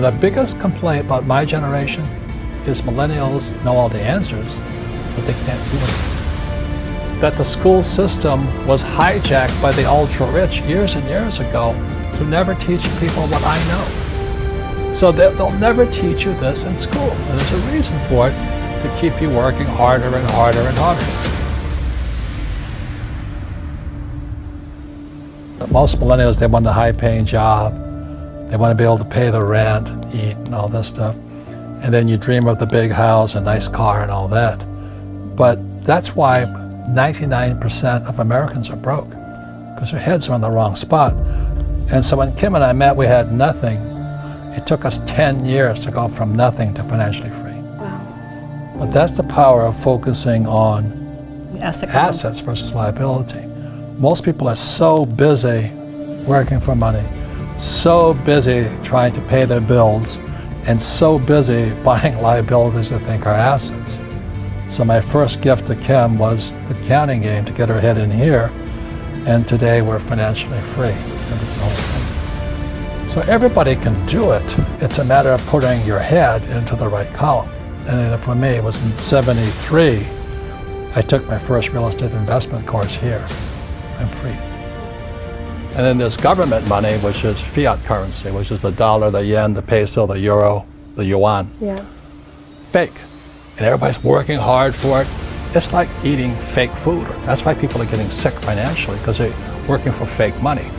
The biggest complaint about my generation is millennials know all the answers, but they can't do it. That the school system was hijacked by the ultra-rich years and years ago to never teach people what I know. So they'll never teach you this in school, and there's a reason for it, to keep you working harder and harder and harder. But most millennials, they want a high-paying job. They want to be able to pay the rent, eat, and all this stuff. And then you dream of the big house, a nice car, and all that. But that's why 99% of Americans are broke, because their heads are on the wrong spot. And so when Kim and I met, we had nothing. It took us 10 years to go from nothing to financially free. Wow. But that's the power of focusing on assets versus liability. Most people are so busy working for money, so busy trying to pay their bills, and so busy buying liabilities they think are assets. So my first gift to Kim was the counting game to get her head in here, and today we're financially free. And it's the whole thing. So everybody can do it. It's a matter of putting your head into the right column. And then for me, it was in '73, I took my first real estate investment course here. I'm free. And then there's government money, which is fiat currency, which is the dollar, the yen, the peso, the euro, the yuan. Yeah. Fake. And everybody's working hard for it. It's like eating fake food. That's why people are getting sick financially, because they're working for fake money.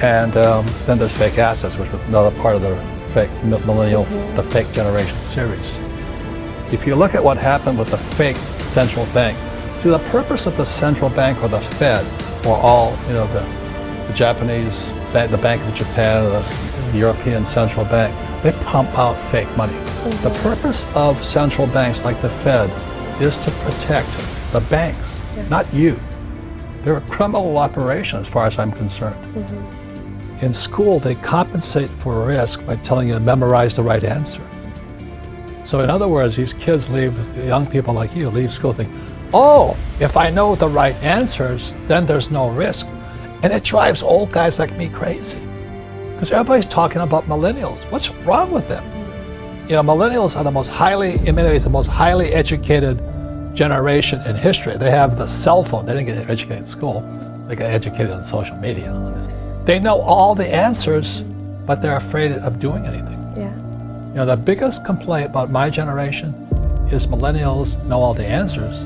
And then there's fake assets, which is another part of the fake millennial, the fake generation series. If you look at what happened with the fake central bank, see, the purpose of the central bank or the Fed, or all, the Japanese bank, the Bank of Japan, the European Central Bank, they pump out fake money. The purpose of central banks like the Fed is to protect the banks, not you. They're a criminal operation as far as I'm concerned. In school, they compensate for risk by telling you to memorize the right answer. So in other words, these kids leave, young people like you, leave school thinking, oh, if I know the right answers, then there's no risk. And it drives old guys like me crazy. Because everybody's talking about millennials. What's wrong with them? Millennials are the most highly educated generation in history. They have the cell phone. They didn't get educated in school. They got educated on social media. They know all the answers, but they're afraid of doing anything. Yeah. The biggest complaint about my generation is millennials know all the answers,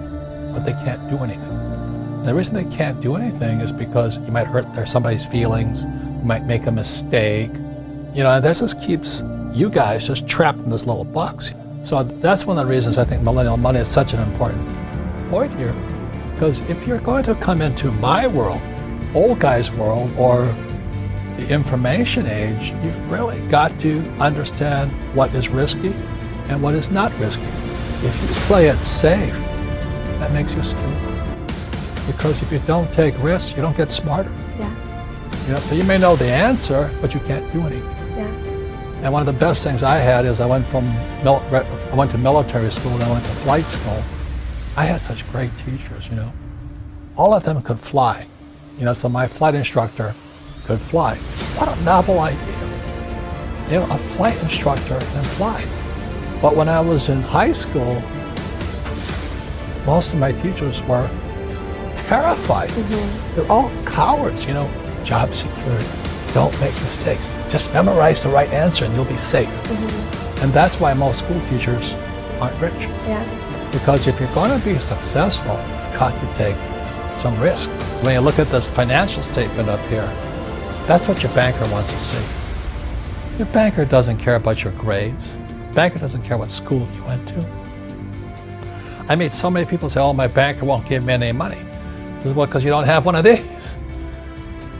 but they can't do anything. And the reason they can't do anything is because you might hurt somebody's feelings, you might make a mistake, and that just keeps you guys just trapped in this little box. So that's one of the reasons I think millennial money is such an important point here. Because if you're going to come into my world, old guy's world, or the information age, you've really got to understand what is risky and what is not risky. If you play it safe, that makes you stupid. Because if you don't take risks, you don't get smarter. Yeah. So you may know the answer, but you can't do anything. Yeah. And one of the best things I had is I went to military school and I went to flight school. I had such great teachers, All of them could fly. So my flight instructor could fly. What a novel idea. A flight instructor can fly. But when I was in high school, most of my teachers were terrified. They're all cowards, job security, don't make mistakes. Just memorize the right answer and you'll be safe. And that's why most school teachers aren't rich. Yeah. Because if you're going to be successful, you've got to take some risk. When you look at this financial statement up here, that's what your banker wants to see. Your banker doesn't care about your grades. Banker doesn't care what school you went to. I mean, so many people say, oh, my banker won't give me any money. This is because you don't have one of these.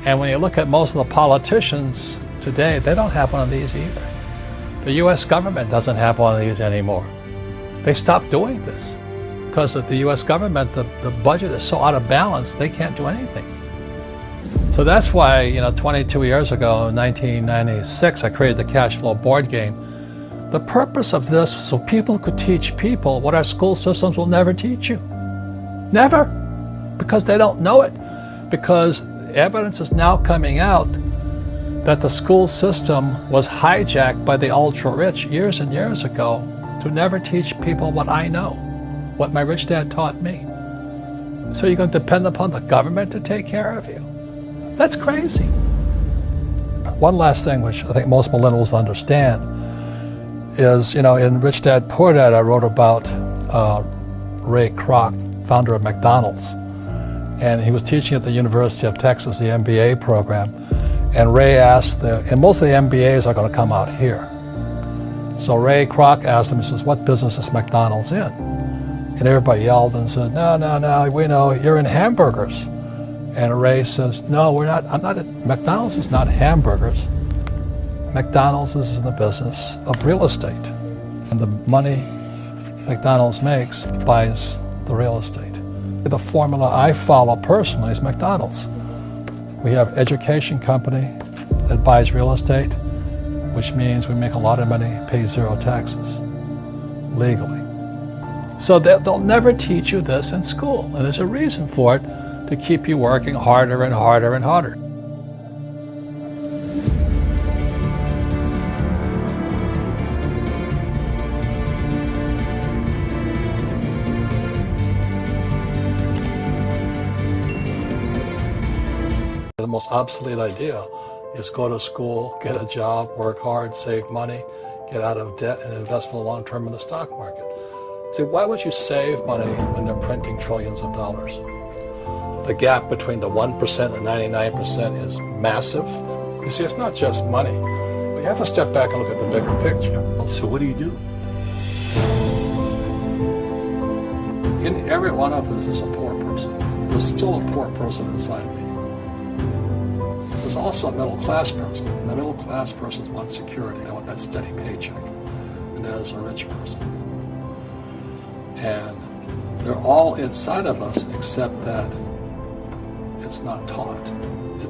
And when you look at most of the politicians today, they don't have one of these either. The US government doesn't have one of these anymore. They stopped doing this because of the US government, the budget is so out of balance, they can't do anything. So that's why, 22 years ago, in 1996, I created the cash flow board game. The purpose of this, so people could teach people what our school systems will never teach you. Never. Because they don't know it. Because evidence is now coming out that the school system was hijacked by the ultra-rich years and years ago to never teach people what I know, what my rich dad taught me. So you're going to depend upon the government to take care of you? That's crazy. One last thing, which I think most millennials understand, is, in Rich Dad, Poor Dad, I wrote about Ray Kroc, founder of McDonald's. And he was teaching at the University of Texas, the MBA program. And Ray asked, and most of the MBAs are going to come out here. So Ray Kroc asked him, he says, what business is McDonald's in? And everybody yelled and said, no, we know you're in hamburgers. And Ray says, no, we're not, McDonald's is not hamburgers. McDonald's is in the business of real estate. And the money McDonald's makes buys the real estate. The formula I follow personally is McDonald's. We have education company that buys real estate, which means we make a lot of money, pay zero taxes, legally. So they'll never teach you this in school, and there's a reason for it, to keep you working harder and harder and harder. The most obsolete idea is go to school, get a job, work hard, save money, get out of debt, and invest for the long term in the stock market. See, why would you save money when they're printing trillions of dollars? The gap between the 1% and 99% is massive. You see, it's not just money. But you have to step back and look at the bigger picture. So what do you do? In every one of us is a poor person. There's still a poor person inside me. There's also a middle-class person, and the middle-class person wants security. They want that steady paycheck, and that is a rich person. And they're all inside of us, except that it's not taught.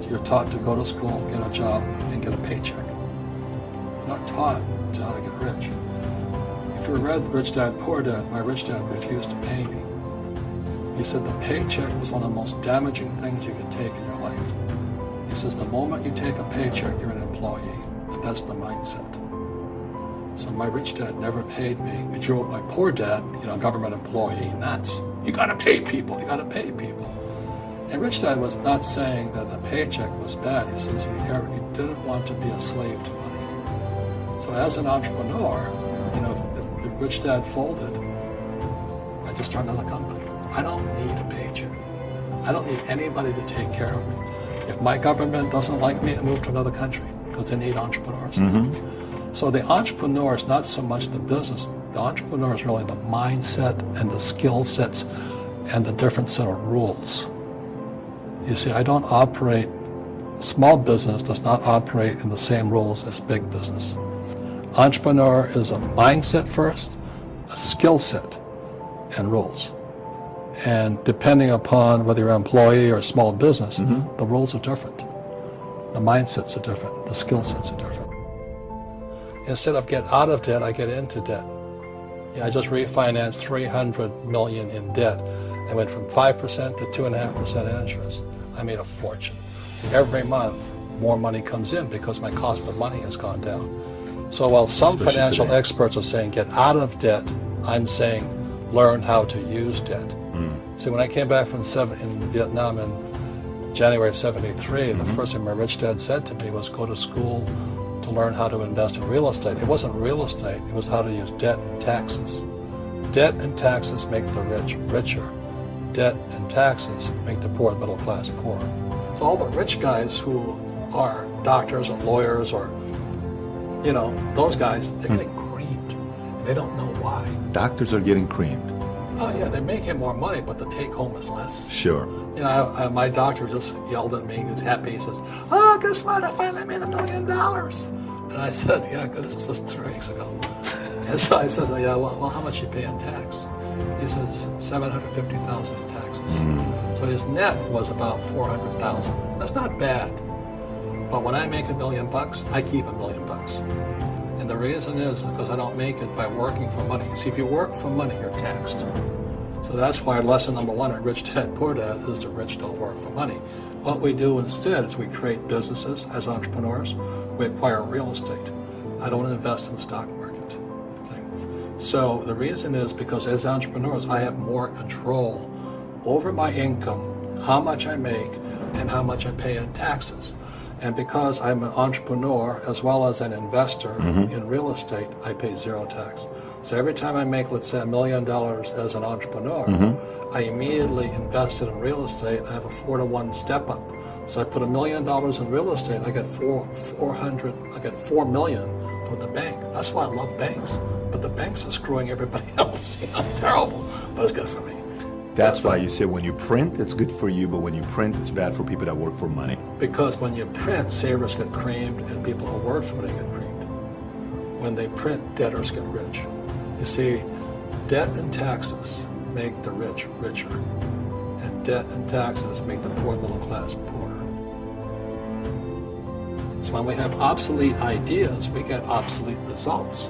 You're taught to go to school, get a job, and get a paycheck. You're not taught how to get rich. If you read Rich Dad, Poor Dad, my rich dad refused to pay me. He said the paycheck was one of the most damaging things you could take in your life. He says the moment you take a paycheck, you're an employee. And that's the mindset. So my rich dad never paid me. It drove my poor dad, government employee, nuts. You gotta pay people, you gotta pay people. And Rich Dad was not saying that the paycheck was bad. He says he didn't want to be a slave to money. So as an entrepreneur, if Rich Dad folded, I just started another company. I don't need a paycheck. I don't need anybody to take care of me. If my government doesn't like me, I move to another country because they need entrepreneurs. Mm-hmm. So the entrepreneur is not so much the business. The entrepreneur is really the mindset and the skill sets and the different set of rules. You see, I don't operate, small business does not operate in the same rules as big business. Entrepreneur is a mindset first, a skill set, and rules. And depending upon whether you're an employee or a small business, mm-hmm. the rules are different. The mindsets are different, the skill sets are different. Instead of get out of debt, I get into debt. I just refinanced $300 million in debt. I went from 5% to 2.5% interest. I made a fortune. Every month, more money comes in because my cost of money has gone down. So while some financial experts are saying get out of debt, I'm saying learn how to use debt. See, when I came back from in Vietnam in January of '73, the first thing my rich dad said to me was go to school to learn how to invest in real estate. It wasn't real estate, it was how to use debt and taxes. Debt and taxes make the rich richer. Debt and taxes make the poor and middle class poor. So all the rich guys who are doctors or lawyers or, those guys, they're getting creamed. They don't know why. Doctors are getting creamed. Oh yeah, they're making more money, but the take home is less. Sure. My doctor just yelled at me. He was happy. He says, "Oh, guess what? I finally made $1 million." And I said, "Yeah, this is just 3 weeks ago." And so I said, "Yeah, well, how much you pay in tax?" He says, $750,000 in taxes. So his net was about $400,000. That's not bad. But when I make $1 million, I keep $1 million. And the reason is because I don't make it by working for money. See, if you work for money, you're taxed. So that's why lesson number 1 in Rich Dad, Poor Dad is the rich don't work for money. What we do instead is we create businesses as entrepreneurs. We acquire real estate. I don't invest in the stock market. Okay? So the reason is because as entrepreneurs, I have more control over my income, how much I make, and how much I pay in taxes. And because I'm an entrepreneur as well as an investor in real estate, I pay zero tax. So every time I make, let's say, $1 million as an entrepreneur, I immediately invested in real estate. I have a 4-to-1 step up. So I put $1 million in real estate. I get $4 million from the bank. That's why I love banks. But the banks are screwing everybody else. Terrible, but it's good for me. That's why you say when you print, it's good for you, but when you print, it's bad for people that work for money. Because when you print, savers get creamed and people who work for money get creamed. When they print, debtors get rich. You see, debt and taxes make the rich richer, and debt and taxes make the poor middle class poorer. So when we have obsolete ideas, we get obsolete results.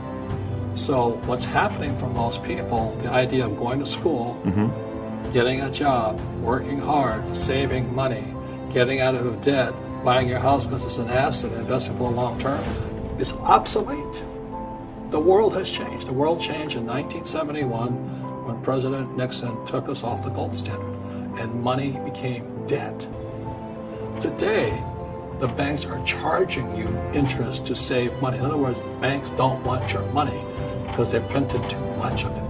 So what's happening for most people, the idea of going to school, getting a job, working hard, saving money, getting out of debt, buying your house because it's an asset, investing for the long term, is obsolete. The world has changed. The world changed in 1971 when President Nixon took us off the gold standard and money became debt. Today, the banks are charging you interest to save money. In other words, the banks don't want your money because they've printed too much of it.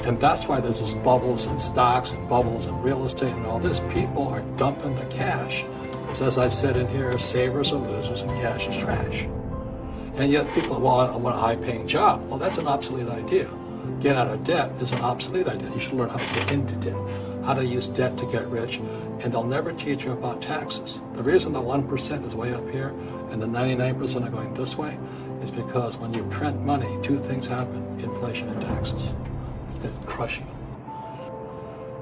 And that's why there's this bubbles in stocks and bubbles in real estate and all this. People are dumping the cash. Because as I said in here, savers are losers and cash is trash. And yet people want a high-paying job. Well, that's an obsolete idea. Get out of debt is an obsolete idea. You should learn how to get into debt, how to use debt to get rich, and they'll never teach you about taxes. The reason the 1% is way up here and the 99% are going this way is because when you print money, two things happen, inflation and taxes. It's crushing them.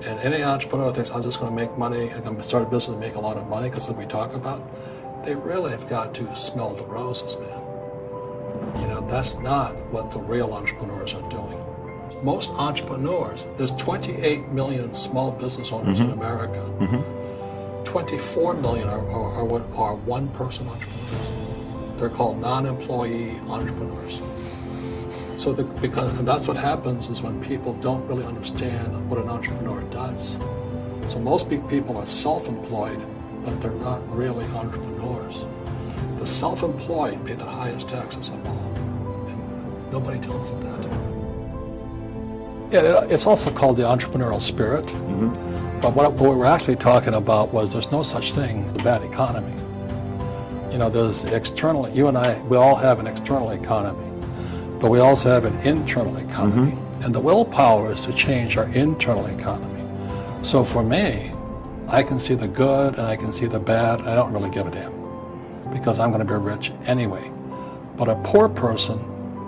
And any entrepreneur thinks, I'm just going to make money and I'm going to start a business and make a lot of money because of what we talk about. They really have got to smell the roses, man. That's not what the real entrepreneurs are doing. Most entrepreneurs, there's 28 million small business owners in America. 24 million are one-person entrepreneurs. They're called non-employee entrepreneurs. So and that's what happens is when people don't really understand what an entrepreneur does. So most people are self-employed, but they're not really entrepreneurs. The self-employed pay the highest taxes of all, and nobody tells them that. Yeah, it's also called the entrepreneurial spirit. But what we were actually talking about was there's no such thing as a bad economy. There's the external, you and I, we all have an external economy, but we also have an internal economy. And the willpower is to change our internal economy. So for me, I can see the good and I can see the bad. I don't really give a damn because I'm going to be rich anyway. But a poor person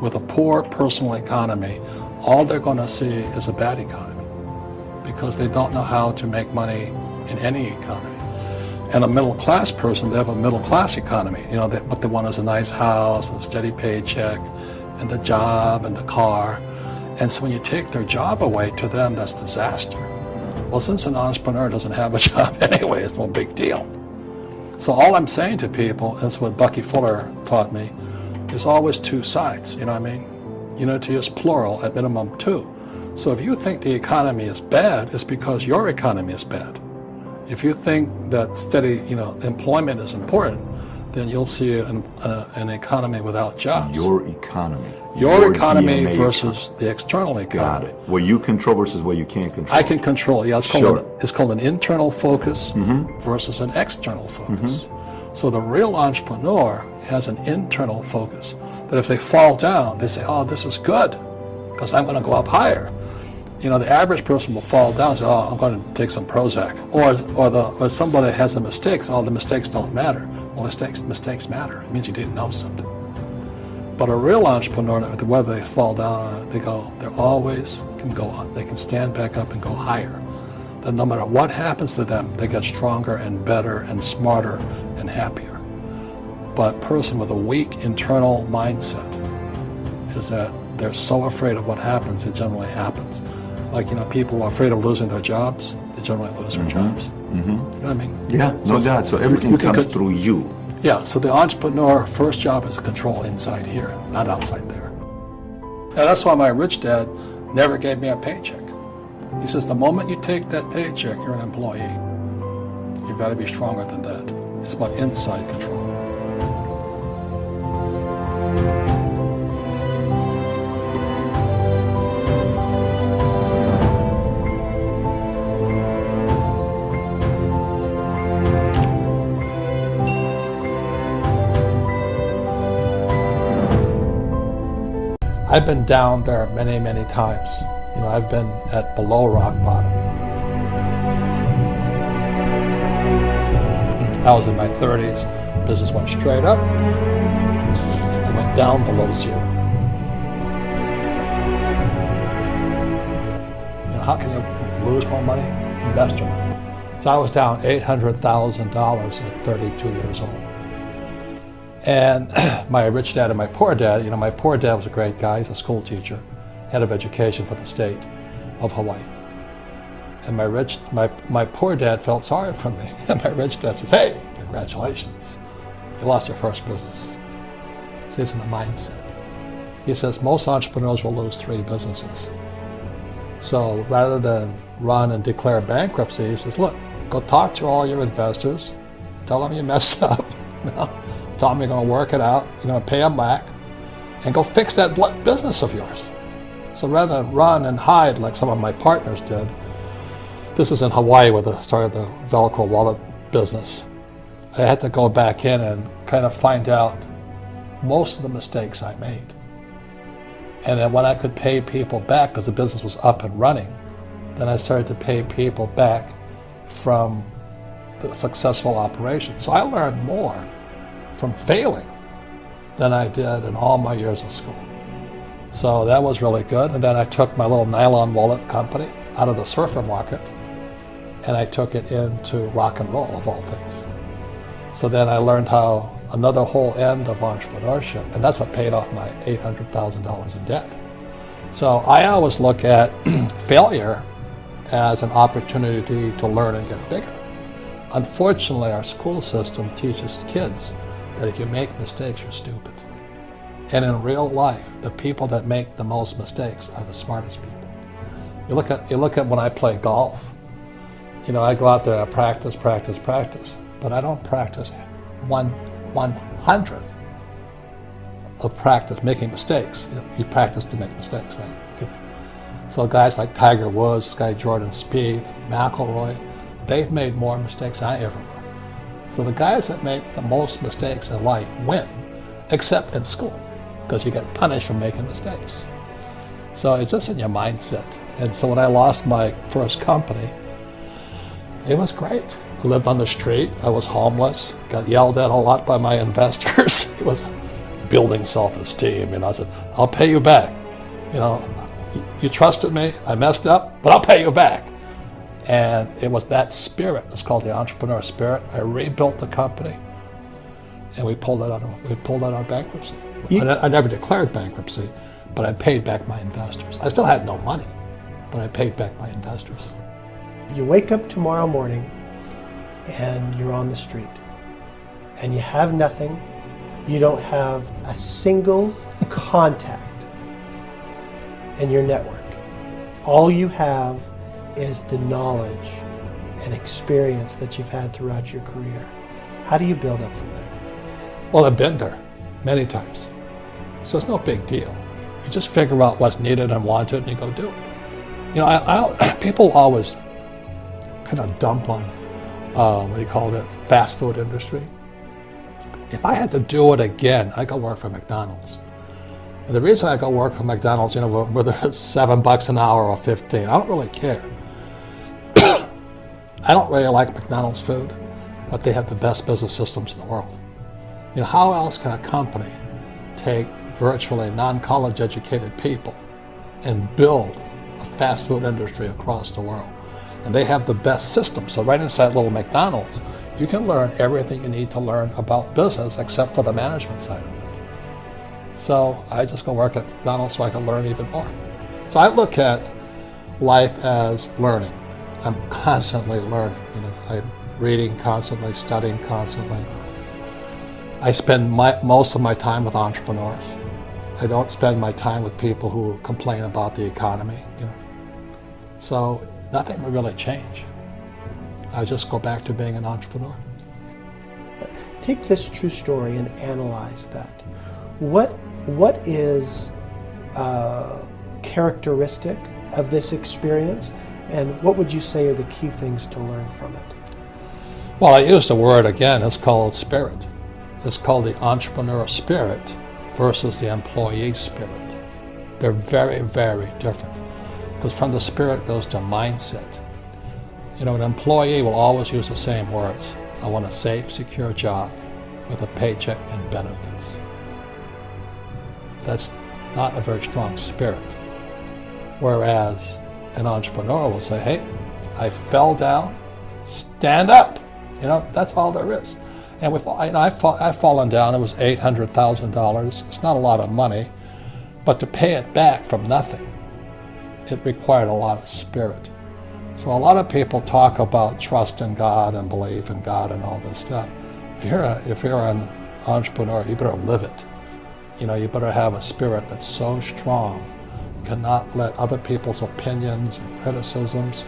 with a poor personal economy, all they're going to see is a bad economy because they don't know how to make money in any economy. And a middle class person, they have a middle class economy. What they want is a nice house and a steady paycheck and the job and the car. And so when you take their job away, to them, that's disaster. Well, since an entrepreneur doesn't have a job anyway, it's no big deal. So all I'm saying to people, and it's what Bucky Fuller taught me, is always two sides, you know what I mean? Unity is plural, at minimum two. So if you think the economy is bad, it's because your economy is bad. If you think that steady, employment is important, then you'll see an economy without jobs. Your economy. Your economy DNA versus the external economy. Got it. What you control versus what you can't control. I can control. Yeah, it's called an internal focus versus an external focus. So the real entrepreneur has an internal focus. That if they fall down, they say, "Oh, this is good, because I'm going to go up higher." The average person will fall down and say, "Oh, I'm going to take some Prozac," or somebody has a mistake. So, "Oh, the mistakes don't matter." Well, mistakes matter. It means you didn't know something. But a real entrepreneur, whether they fall down, they always can go up. They can stand back up and go higher. That no matter what happens to them, they get stronger and better and smarter and happier. But a person with a weak internal mindset is that they're so afraid of what happens, it generally happens. Like, people are afraid of losing their jobs. The generally lose their jobs. You know what I mean? Yeah, no doubt. So everything comes through you. Yeah, so the entrepreneur first job is to control inside here, not outside there. And that's why my rich dad never gave me a paycheck. He says, the moment you take that paycheck, you're an employee. You've got to be stronger than that. It's about inside control. I've been down there many, many times. You know, I've been at below rock bottom. I was in my 30s. Business went straight up. It went down below zero. You know, how can you lose more money? Invest your money. So I was down $800,000 at 32 years old. And my rich dad and my poor dad, you know, my poor dad was a great guy. He's a school teacher, head of education for the state of Hawaii. And my poor dad felt sorry for me. And my rich dad says, hey, congratulations. You lost your first business. See, it's in the mindset. He says most entrepreneurs will lose 3 businesses. So rather than run and declare bankruptcy, he says, look, go talk to all your investors. Tell them you messed up. You know? Tell them you're going to work it out, you're going to pay them back, and go fix that business of yours. So rather than run and hide like some of my partners did, this is in Hawaii where I started the Velcro wallet business. I had to go back in and kind of find out most of the mistakes I made. And then when I could pay people back, because the business was up and running, then I started to pay people back from the successful operation. So I learned more from failing than I did in all my years of school. So that was really good. And then I took my little nylon wallet company out of the surfer market and I took it into rock and roll, of all things. So then I learned how another whole end of entrepreneurship, and that's what paid off my $800,000 in debt. So I always look at failure as an opportunity to learn and get bigger. Unfortunately, our school system teaches kids that if you make mistakes, you're stupid. And in real life, the people that make the most mistakes are the smartest people. You look at when I play golf. You know, I go out there and practice, but I don't practice 1/100th of practice making mistakes. You practice to make mistakes, right? So guys like Tiger Woods, this guy Jordan Spieth, McIlroy, they've made more mistakes than I ever will. So the guys that make the most mistakes in life win, except in school, because you get punished for making mistakes. So it's just in your mindset. And so when I lost my first company, it was great. I lived on the street, I was homeless, got yelled at a lot by my investors. It was building self-esteem, and I said, I'll pay you back. You know, you trusted me, I messed up, but I'll pay you back. And it was that spirit, it's called the entrepreneur spirit. I rebuilt the company, and we pulled out of bankruptcy. I never declared bankruptcy, but I paid back my investors. I still had no money, but I paid back my investors. You wake up tomorrow morning, and you're on the street, and you have nothing. You don't have a single contact in your network. All you have is the knowledge and experience that you've had throughout your career. How do you build up from there? Well, I've been there many times, so it's no big deal. You just figure out what's needed and wanted, and you go do it. You know, people always kind of dump on fast food industry. If I had to do it again, I'd go work for McDonald's. And the reason I go work for McDonald's, you know, whether it's $7 an hour or 15, I don't really care. I don't really like McDonald's food, but they have the best business systems in the world. You know, how else can a company take virtually non-college educated people and build a fast food industry across the world? And they have the best system. So right inside little McDonald's, you can learn everything you need to learn about business except for the management side of it. So I just go work at McDonald's so I can learn even more. So I look at life as learning. I'm constantly learning. I'm reading constantly, studying constantly. I spend most of my time with entrepreneurs. I don't spend my time with people who complain about the economy. So nothing will really change. I just go back to being an entrepreneur. Take this true story and analyze that. What is characteristic of this experience, and what would you say are the key things to learn from it? Well, I use the word again, it's called spirit. It's called the entrepreneur spirit versus the employee spirit. They're very, very different. Because from the spirit goes to mindset. An employee will always use the same words. I want a safe, secure job with a paycheck and benefits. That's not a very strong spirit. Whereas an entrepreneur will say, hey, I fell down, stand up. That's all there is. And I've fallen down, it was $800,000. It's not a lot of money, but to pay it back from nothing, it required a lot of spirit. So a lot of people talk about trust in God and belief in God and all this stuff. If you're an entrepreneur, you better live it. You better have a spirit that's so strong, you cannot let other people's opinions and criticisms.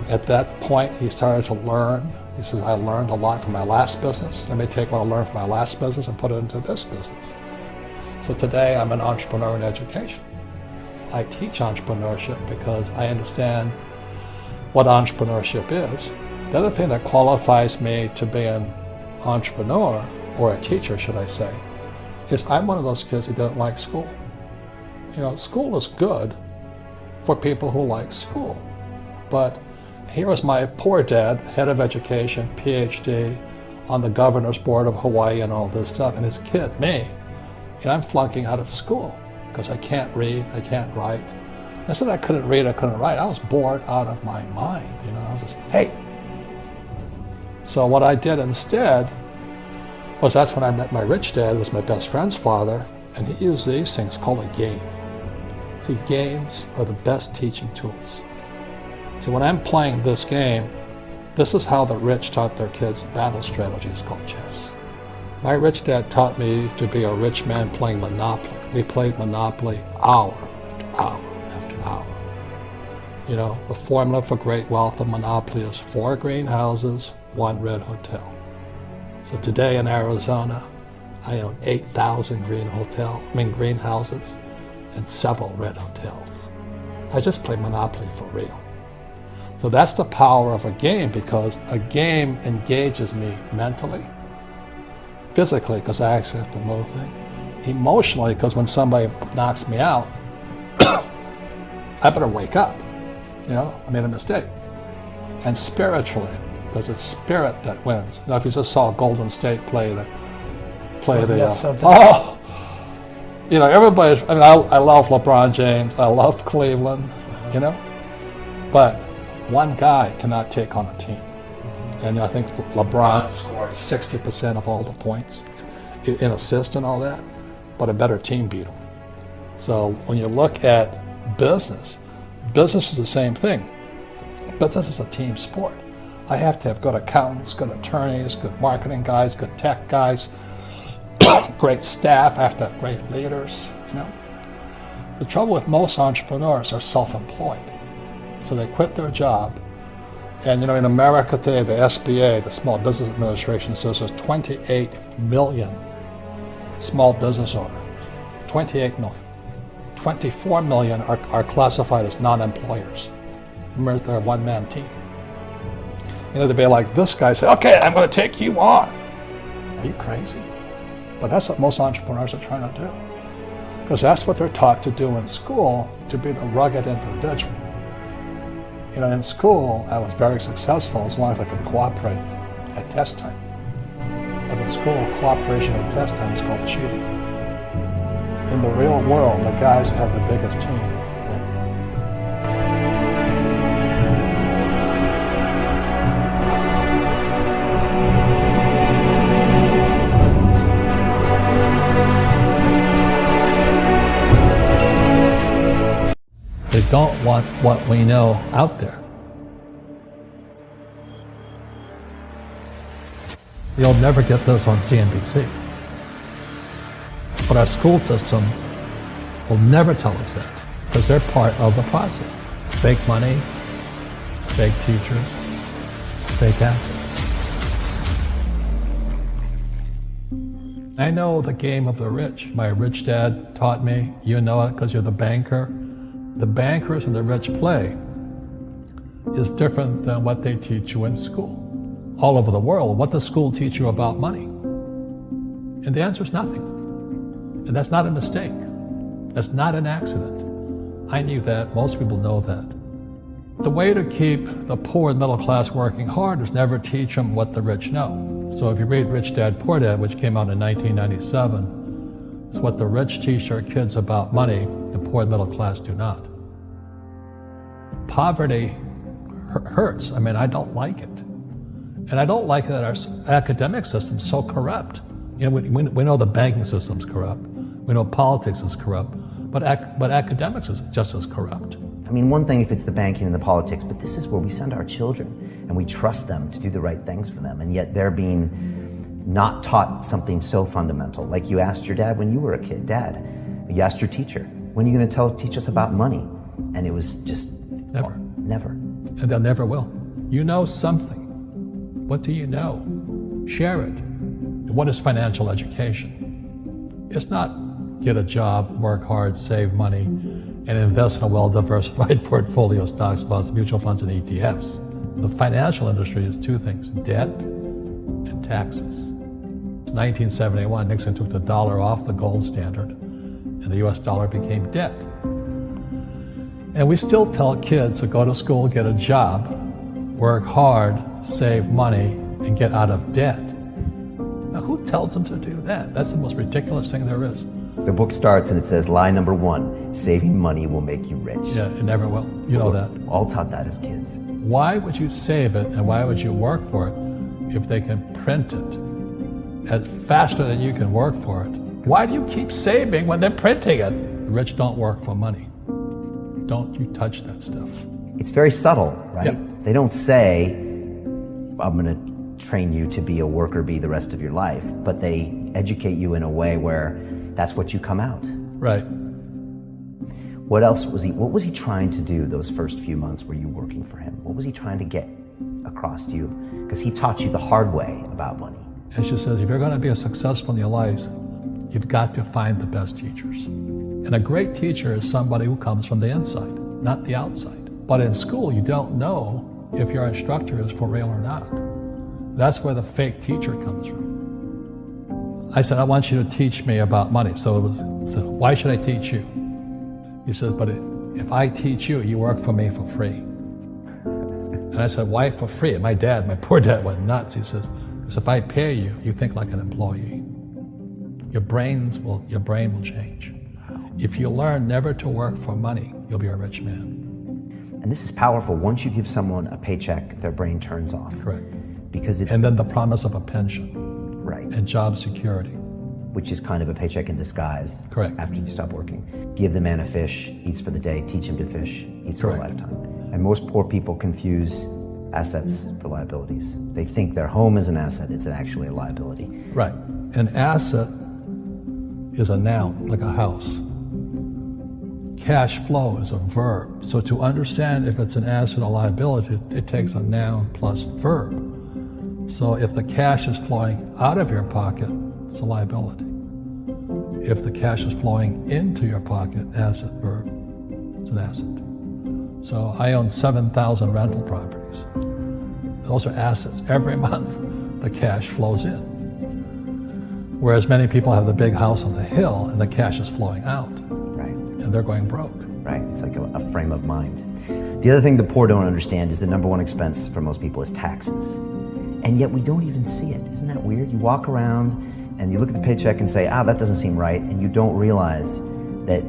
At that point, he started to learn. He says, I learned a lot from my last business. Let me take what I learned from my last business and put it into this business. So today, I'm an entrepreneur in education. I teach entrepreneurship because I understand what entrepreneurship is. The other thing that qualifies me to be an entrepreneur, or a teacher, should I say, is I'm one of those kids who don't like school. School is good for people who like school, but here was my poor dad, head of education, PhD, on the governor's board of Hawaii and all this stuff, and his kid, me, and I'm flunking out of school because I can't read, I can't write. I said I couldn't read, I couldn't write. I was bored out of my mind. I was just, hey. So what I did instead was, that's when I met my rich dad, who was my best friend's father, and he used these things called a game. See, games are the best teaching tools. So when I'm playing this game, this is how the rich taught their kids battle strategies called chess. My rich dad taught me to be a rich man playing Monopoly. We played Monopoly hour after hour after hour. The formula for great wealth of Monopoly is 4 greenhouses, 1 red hotel. So today in Arizona, I own 8,000 greenhouses and several red hotels. I just play Monopoly for real. So that's the power of a game, because a game engages me mentally, physically, because I actually have to move things, emotionally, because when somebody knocks me out, I better wake up. I made a mistake. And spiritually, because it's spirit that wins. If you just saw Golden State play the everybody's. I love LeBron James. I love Cleveland. But one guy cannot take on a team. And I think LeBron scored 60% of all the points in assists and all that, but a better team beat him. So when you look at business is the same thing. Business is a team sport. I have to have good accountants, good attorneys, good marketing guys, good tech guys, great staff. I have to have great leaders. The trouble with most entrepreneurs are self-employed. So they quit their job. And in America today, the SBA, the Small Business Administration, says there's 28 million small business owners. 28 million. 24 million are classified as non-employers. Remember, they're a one-man team. They'd be like this guy, say, okay, I'm going to take you on. Are you crazy? But that's what most entrepreneurs are trying to do. Because that's what they're taught to do in school, to be the rugged individual. In school, I was very successful as long as I could cooperate at test time. But in school, cooperation at test time is called cheating. In the real world, the guys have the biggest team. They don't want what we know out there. You'll never get this on CNBC. But our school system will never tell us that, because they're part of the process. Fake money, fake teachers, fake assets. I know the game of the rich. My rich dad taught me. You know it because you're the banker. The bankers and the rich play is different than what they teach you in school. All over the world, what does school teach you about money? And the answer is nothing. And that's not a mistake. That's not an accident. I knew that. Most people know that. The way to keep the poor and middle class working hard is never teach them what the rich know. So if you read Rich Dad, Poor Dad, which came out in 1997, it's what the rich teach their kids about money, the poor and middle class do not. Poverty hurts. I mean, I don't like it. And I don't like that our academic system's so corrupt. You know, we know the banking system's corrupt. We know politics is corrupt. But academics is just as corrupt. I mean, one thing if it's the banking and the politics, but this is where we send our children and we trust them to do the right things for them, and yet they're being not taught something so fundamental. Like you asked your dad when you were a kid, Dad, you asked your teacher, when are you going to teach us about money? And it was just never. Well, never. And they'll never will. You know something. What do you know? Share it. What is financial education? It's not get a job, work hard, save money, and invest in a well-diversified portfolio of stocks, bonds, mutual funds, and ETFs. The financial industry is two things, debt and taxes. In 1971, Nixon took the dollar off the gold standard, and the US dollar became debt. And we still tell kids to go to school, get a job, work hard, save money, and get out of debt. Now, who tells them to do that? That's the most ridiculous thing there is. The book starts and it says, lie number 1, saving money will make you rich. Yeah, it never will. You know that. All taught that as kids. Why would you save it and why would you work for it if they can print it faster than you can work for it? Why do you keep saving when they're printing it? The rich don't work for money. Don't you touch that stuff. It's very subtle, right? Yep. They don't say, I'm going to train you to be a worker bee the rest of your life, but they educate you in a way where that's what you come out. Right. What was he trying to do those first few months were you working for him? What was he trying to get across to you? Because he taught you the hard way about money. And she says, if you're going to be successful in your life, you've got to find the best teachers. And a great teacher is somebody who comes from the inside, not the outside. But in school, you don't know if your instructor is for real or not. That's where the fake teacher comes from. I said, I want you to teach me about money. So why should I teach you? He said, but if I teach you, you work for me for free. And I said, why for free? And my poor dad went nuts. He says, because if I pay you, you think like an employee. Your brain will change. If you learn never to work for money, you'll be a rich man. And this is powerful. Once you give someone a paycheck, their brain turns off. Correct. Because it's... And then the promise of a pension. Right. And job security. Which is kind of a paycheck in disguise. Correct. After you stop working. Give the man a fish, eats for the day, teach him to fish, eats for a lifetime. And most poor people confuse assets for liabilities. They think their home is an asset, it's actually a liability. Right. An asset is a noun, like a house. Cash flow is a verb. So to understand if it's an asset or liability, it takes a noun plus verb. So if the cash is flowing out of your pocket, it's a liability. If the cash is flowing into your pocket, asset, verb, it's an asset. So I own 7,000 rental properties. Those are assets. Every month, the cash flows in. Whereas many people have the big house on the hill and the cash is flowing out. Right. And they're going broke. Right, it's like a frame of mind. The other thing the poor don't understand is the number one expense for most people is taxes. And yet we don't even see it. Isn't that weird? You walk around and you look at the paycheck and say, that doesn't seem right, and you don't realize that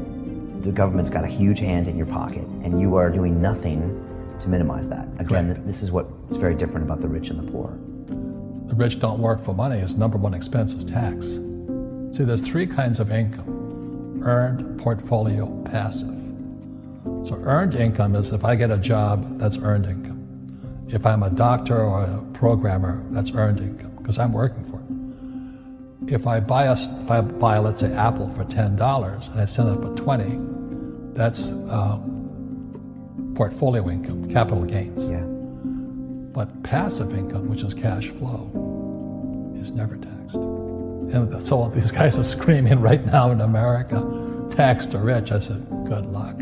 the government's got a huge hand in your pocket and you are doing nothing to minimize that. Again, this is what is very different about the rich and the poor. The rich don't work for money. His number one expense is tax. See, there's three kinds of income: earned, portfolio, passive. So earned income is if I get a job, that's earned income. If I'm a doctor or a programmer, that's earned income. because I'm working for it. If I buy, let's say, Apple for $10 and I sell it for 20, that's portfolio income, capital gains. Yeah. But passive income, which is cash flow, is never taxed. And so these guys are screaming right now in America, tax the rich. I said, good luck.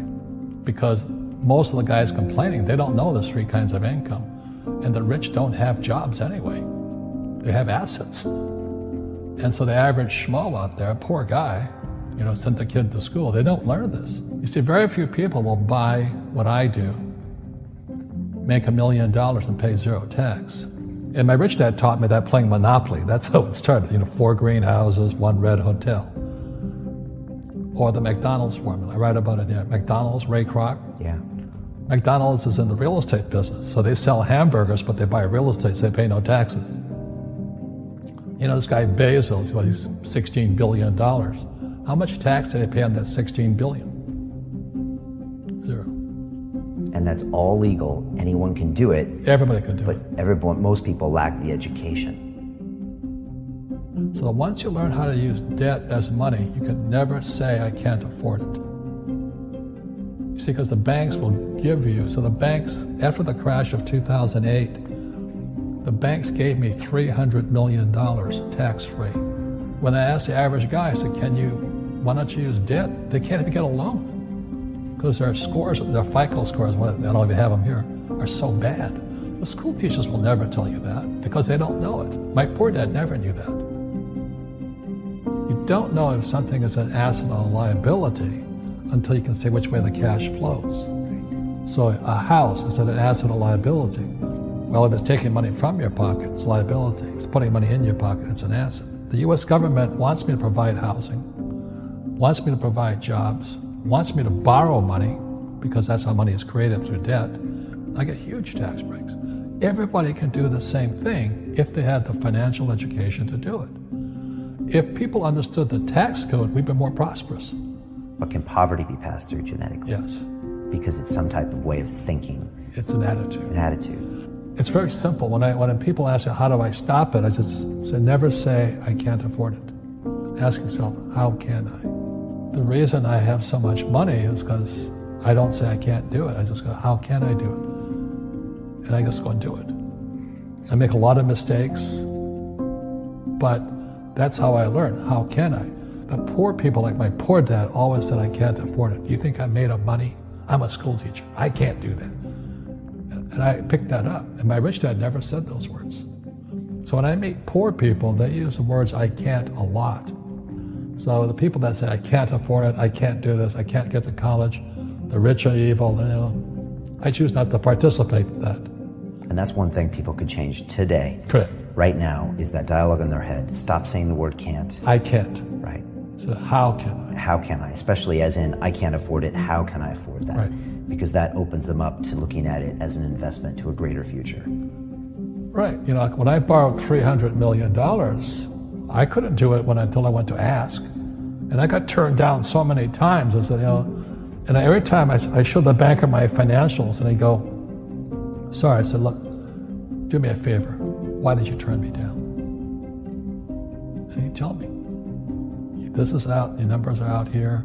Because most of the guys complaining, they don't know there's three kinds of income. And the rich don't have jobs anyway. They have assets. And so the average schmo out there, poor guy, sent the kid to school, they don't learn this. You see, very few people will buy what I do, make $1 million and pay zero tax. And my rich dad taught me that playing Monopoly. That's how it started. 4 greenhouses, 1 red hotel. Or the McDonald's formula. I write about it here. McDonald's, Ray Kroc. Yeah. McDonald's is in the real estate business. So they sell hamburgers, but they buy real estate, so they pay no taxes. This guy Bezos, he's $16 billion. How much tax did they pay on that $16 billion? Zero. And that's all legal. Anyone can do it. Everybody can do it. But most people lack the education. So once you learn how to use debt as money, you can never say, I can't afford it. You see, because the banks will give you, so the banks, after the crash of 2008, the banks gave me $300 million tax-free. When I asked the average guy, I said, why don't you use debt? They can't even get a loan. Because their scores, their FICO scores, I don't even have them here, are so bad. The school teachers will never tell you that because they don't know it. My poor dad never knew that. You don't know if something is an asset or a liability until you can say which way the cash flows. So a house, is it an asset or liability? Well, if it's taking money from your pocket, it's liability. If it's putting money in your pocket, it's an asset. The U.S. government wants me to provide housing, wants me to provide jobs, wants me to borrow money, because that's how money is created, through debt. I get huge tax breaks. Everybody can do the same thing if they had the financial education to do it. If people understood the tax code, we'd be more prosperous. But can poverty be passed through genetically? Yes. Because it's some type of way of thinking. It's an attitude. An attitude. It's very simple. When people ask me, how do I stop it? I just say, never say, I can't afford it. Ask yourself, how can I? The reason I have so much money is because I don't say I can't do it. I just go, how can I do it? And I just go and do it. I make a lot of mistakes, but that's how I learn. How can I? The poor people, like my poor dad, always said, I can't afford it. Do you think I'm made of money? I'm a school teacher. I can't do that. And I picked that up. And my rich dad never said those words. So when I meet poor people, they use the words I can't a lot. So the people that say, I can't afford it, I can't do this, I can't get to college, the rich are evil, I choose not to participate in that. And that's one thing people could change today. Correct. Right now, is that dialogue in their head. Stop saying the word can't. I can't. Right. So how can I? How can I? Especially as in, I can't afford it, how can I afford that? Right. Because that opens them up to looking at it as an investment to a greater future. Right. When I borrowed $300 million, I couldn't do it until I went to ask. And I got turned down so many times. I said, and every time I showed the banker my financials, and he'd go, sorry. I said, look, do me a favor. Why did you turn me down? And he'd tell me, this is out, the numbers are out here.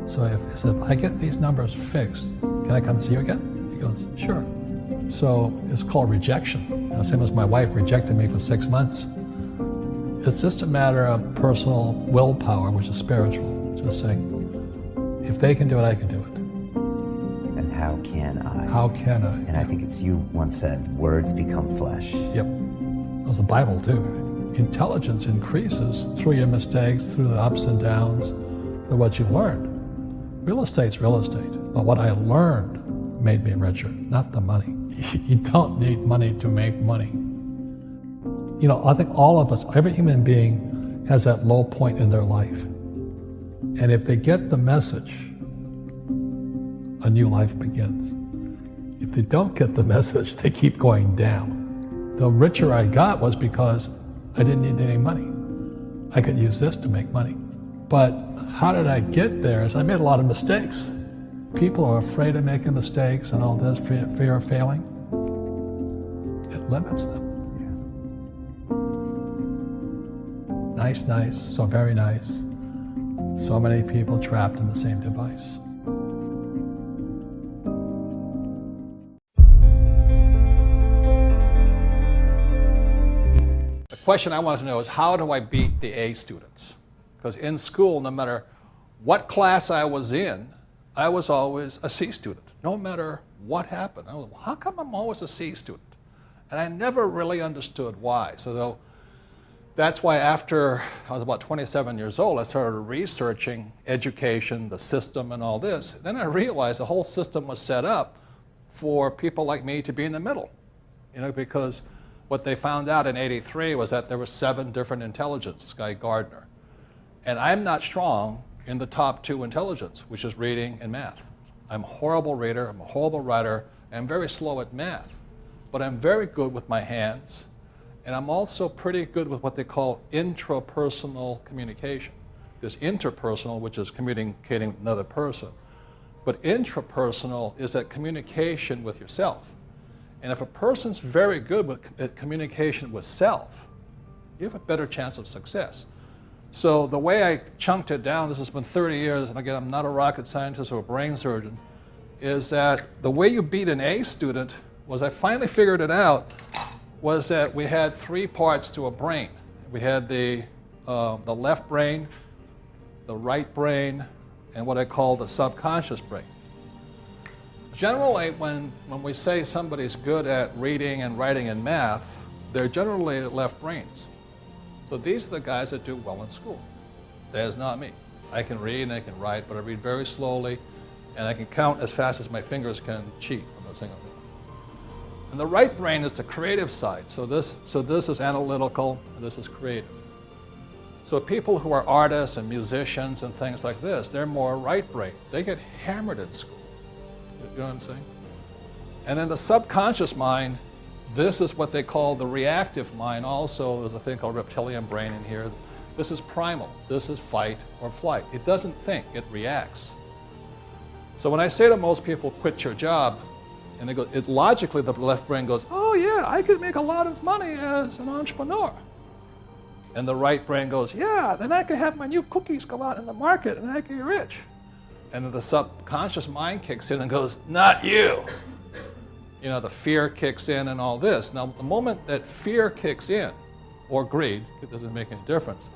So if I get these numbers fixed, can I come see you again? He goes, sure. So it's called rejection. Same as my wife rejected me for 6 months. It's just a matter of personal willpower, which is spiritual. Just saying, if they can do it, I can do it. And how can I? How can I? And I think it's you once said, words become flesh. Yep. That was the Bible too. Intelligence increases through your mistakes, through the ups and downs, through what you learned. Real estate's real estate, but what I learned made me richer, not the money. You don't need money to make money. I think all of us, every human being has that low point in their life. And if they get the message, a new life begins. If they don't get the message, they keep going down. The richer I got was because I didn't need any money. I could use this to make money. But how did I get there? Is I made a lot of mistakes. People are afraid of making mistakes and all this, fear of failing. It limits them. nice, so very nice. So many people trapped in the same device. The question I wanted to know is, how do I beat the A students? Because in school, no matter what class I was in, I was always a C student, no matter what happened. I was, how come I'm always a C student? And I never really understood why. So that's why after I was about 27 years old, I started researching education, the system, and all this. Then I realized the whole system was set up for people like me to be in the middle, because what they found out in '83 was that there were 7 different intelligences, Guy Gardner. And I'm not strong in the top 2 intelligence, which is reading and math. I'm a horrible reader, I'm a horrible writer, I'm very slow at math. But I'm very good with my hands, and I'm also pretty good with what they call intrapersonal communication. There's interpersonal, which is communicating with another person. But intrapersonal is that communication with yourself. And if a person's very good at communication with self, you have a better chance of success. So the way I chunked it down, this has been 30 years, and again, I'm not a rocket scientist or a brain surgeon, is that the way you beat an A student was, I finally figured it out, was that we had 3 parts to a brain. We had the left brain, the right brain, and what I call the subconscious brain. Generally, when we say somebody's good at reading and writing and math, they're generally left brains. So these are the guys that do well in school. That is not me. I can read and I can write, but I read very slowly, and I can count as fast as my fingers can cheat. I'm not saying I'm doing. And the right brain is the creative side. So this is analytical, and this is creative. So people who are artists and musicians and things like this, they're more right brain. They get hammered in school. You know what I'm saying? And then the subconscious mind, this is what they call the reactive mind. Also, there's a thing called reptilian brain in here. This is primal. This is fight or flight. It doesn't think, it reacts. So when I say to most people, quit your job, and they go, logically the left brain goes, oh yeah, I could make a lot of money as an entrepreneur. And the right brain goes, yeah, then I could have my new cookies go out in the market and I could get rich. And then the subconscious mind kicks in and goes, not you. The fear kicks in and all this. Now, the moment that fear kicks in, or greed, it doesn't make any difference,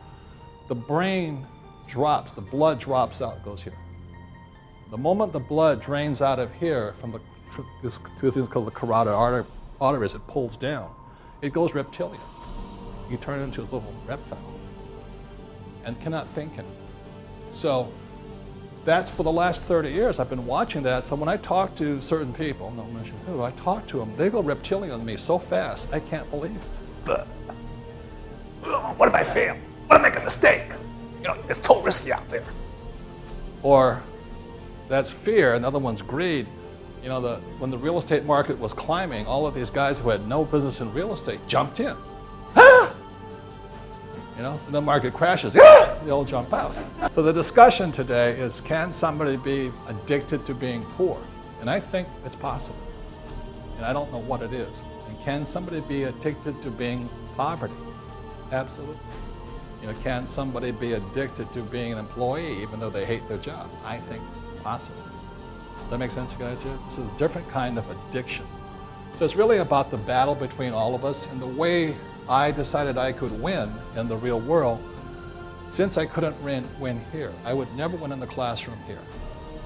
the brain drops, the blood drops out, goes here. The moment the blood drains out of here from this 2 things called the carotid arteries, it pulls down, it goes reptilian. You turn it into a little reptile and cannot think anymore. So that's for the last 30 years I've been watching that. So when I talk to certain people, I'm not mentioning who, I talk to them, they go reptilian on me so fast, I can't believe it. But what if I fail? What if I make a mistake? It's too risky out there. Or that's fear, another one's greed. When the real estate market was climbing, all of these guys who had no business in real estate jumped in. Ah! And the market crashes, ah! They all jump out. So the discussion today is, can somebody be addicted to being poor? And I think it's possible. And I don't know what it is. And can somebody be addicted to being poverty? Absolutely. Can somebody be addicted to being an employee even though they hate their job? I think possible. Does that make sense, you guys? Here? This is a different kind of addiction. So it's really about the battle between all of us, and the way I decided I could win in the real world, since I couldn't win here. I would never win in the classroom here.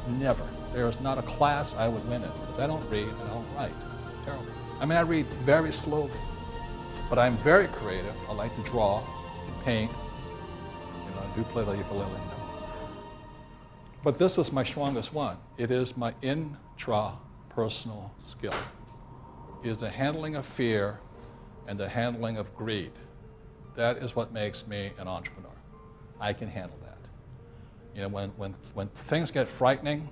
Never. There is not a class I would win in, because I don't read and I don't write. Terrible. I read very slowly, but I'm very creative. I like to draw and paint. I do play the ukulele. But this is my strongest one. It is my intrapersonal skill. It is the handling of fear and the handling of greed. That is what makes me an entrepreneur. I can handle that. When things get frightening,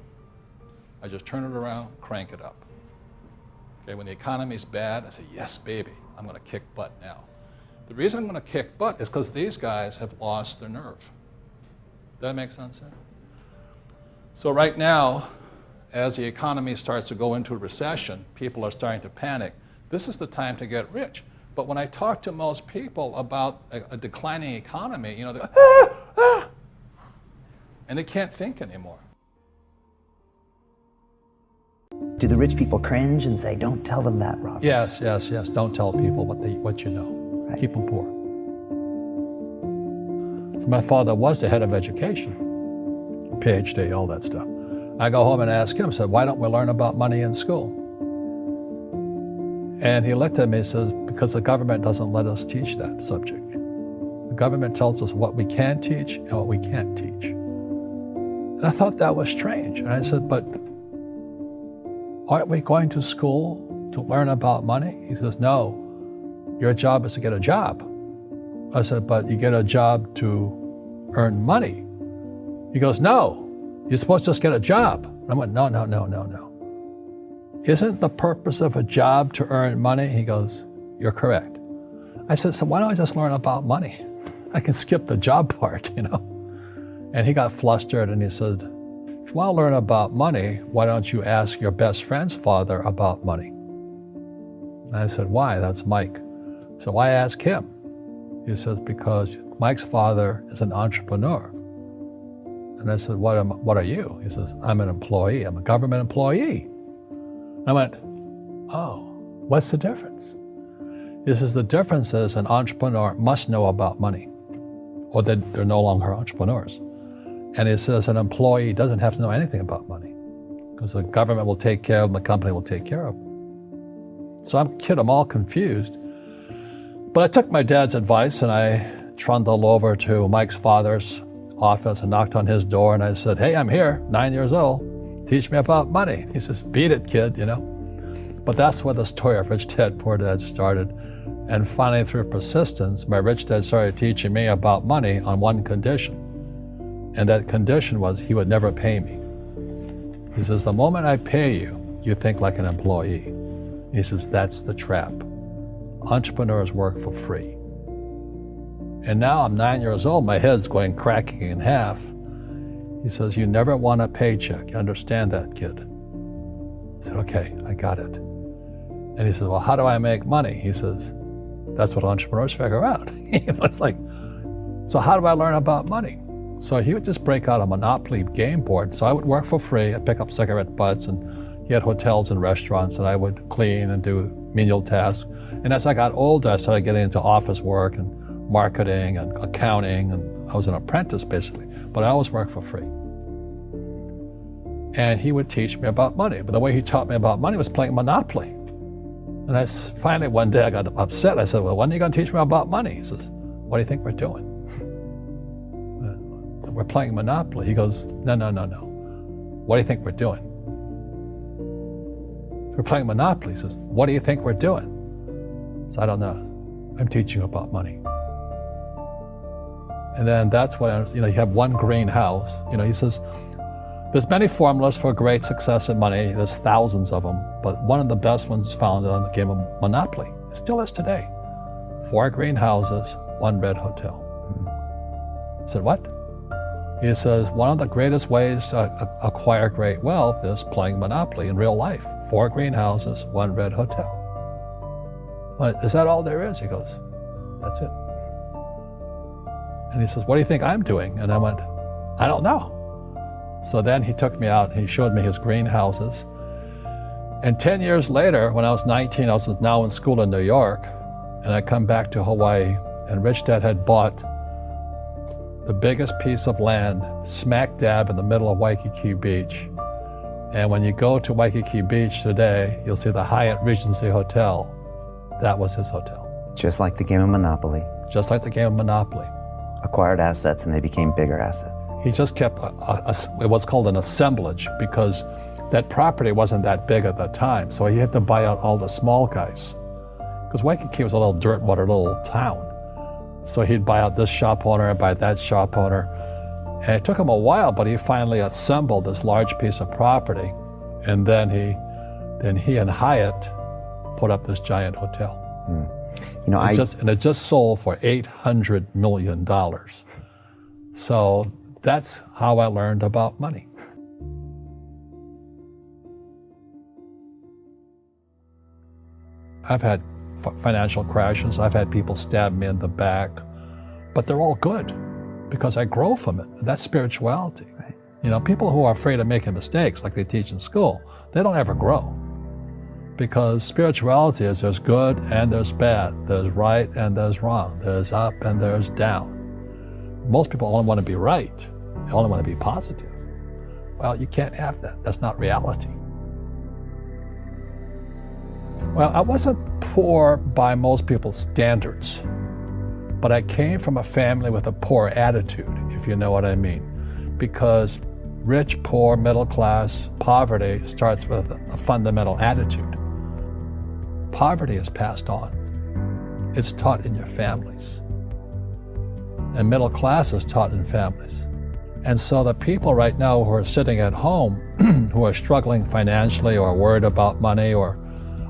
I just turn it around, crank it up. Okay, when the economy's bad, I say, yes, baby, I'm going to kick butt now. The reason I'm going to kick butt is because these guys have lost their nerve. Does that make sense? So right now, as the economy starts to go into a recession, people are starting to panic. This is the time to get rich. But when I talk to most people about a declining economy, you know, and they can't think anymore. Do the rich people cringe and say, don't tell them that, Robert? Yes. Don't tell people what you know. Right. Keep them poor. So my father was the head of education, PhD, all that stuff. I go home and ask him, said, why don't we learn about money in school? And he looked at me and says, because the government doesn't let us teach that subject. The government tells us what we can teach and what we can't teach. And I thought that was strange. And I said, but aren't we going to school to learn about money? He says, no, your job is to get a job. I said, but you get a job to earn money. He goes, no, you're supposed to just get a job. And I went, no. Isn't the purpose of a job to earn money? He goes, you're correct. I said, so why don't I just learn about money? I can skip the job part, you know? And he got flustered and he said, if you want to learn about money, why don't you ask your best friend's father about money? And I said, why? That's Mike. So I asked him. He says, because Mike's father is an entrepreneur. And I said, what are you? He says, I'm an employee. I'm a government employee. And I went, oh, what's the difference? He says, the difference is an entrepreneur must know about money, or they're no longer entrepreneurs. And he says an employee doesn't have to know anything about money because the government will take care of them, the company will take care of them. So I'm all confused. But I took my dad's advice and I trundled over to Mike's father's office and knocked on his door and I said, hey, I'm here, 9 years old. Teach me about money. He says, beat it, kid, you know. But that's where the story of Rich Dad, Poor Dad started. And finally, through persistence, my rich dad started teaching me about money on one condition. And that condition was he would never pay me. He says, the moment I pay you, you think like an employee. He says, that's the trap. Entrepreneurs work for free. And now I'm 9 years old, my head's going cracking in half. He says, you never want a paycheck. You understand that, kid? I said, okay, I got it. And he says, well, how do I make money? He says, that's what entrepreneurs figure out. It's like, so how do I learn about money? So he would just break out a Monopoly game board. So I would work for free. I'd pick up cigarette butts, and he had hotels and restaurants, and I would clean and do menial tasks. And as I got older, I started getting into office work and marketing and accounting, and I was an apprentice basically, but I always worked for free. And he would teach me about money, but the way he taught me about money was playing Monopoly. And finally one day I got upset. I said, well, when are you going to teach me about money? He says, what do you think we're doing? We're playing Monopoly. He goes, no. What do you think we're doing? We're playing Monopoly. He says, what do you think we're doing? So I don't know. I'm teaching you about money. And then that's when, you have one greenhouse. He says, there's many formulas for great success in money. There's thousands of them, but one of the best ones is found on the game of Monopoly. It still is today. 4 greenhouses, 1 red hotel. I said, what? He says, one of the greatest ways to acquire great wealth is playing Monopoly in real life. 4 greenhouses, 1 red hotel. Well, is that all there is? He goes, that's it. And he says, what do you think I'm doing? And I went, I don't know. So then he took me out and he showed me his greenhouses. And 10 years later, when I was 19, I was now in school in New York, and I come back to Hawaii, and Rich Dad had bought the biggest piece of land smack dab in the middle of Waikiki Beach. And when you go to Waikiki Beach today, you'll see the Hyatt Regency Hotel. That was his hotel. Just like the game of Monopoly. Just like the game of Monopoly. Acquired assets and they became bigger assets. He just kept what's called an assemblage, because that property wasn't that big at that time. So he had to buy out all the small guys. Because Waikiki was a little dirt water little town. So he'd buy out this shop owner and buy that shop owner. And it took him a while, but he finally assembled this large piece of property. And then he and Hyatt put up this giant hotel. It just sold for $800 million. So that's how I learned about money. I've had financial crashes. I've had people stab me in the back, but they're all good because I grow from it. That's spirituality. Right. You know, people who are afraid of making mistakes, like they teach in school, they don't ever grow. Because spirituality is there's good and there's bad, there's right and there's wrong, there's up and there's down. Most people only want to be right, they only want to be positive. Well, you can't have that. That's not reality. Well, I wasn't poor by most people's standards, but I came from a family with a poor attitude, if you know what I mean. Because rich, poor, middle class, poverty starts with a fundamental attitude. Poverty is passed on. It's taught in your families. And middle class is taught in families. And so the people right now who are sitting at home, who are struggling financially or worried about money or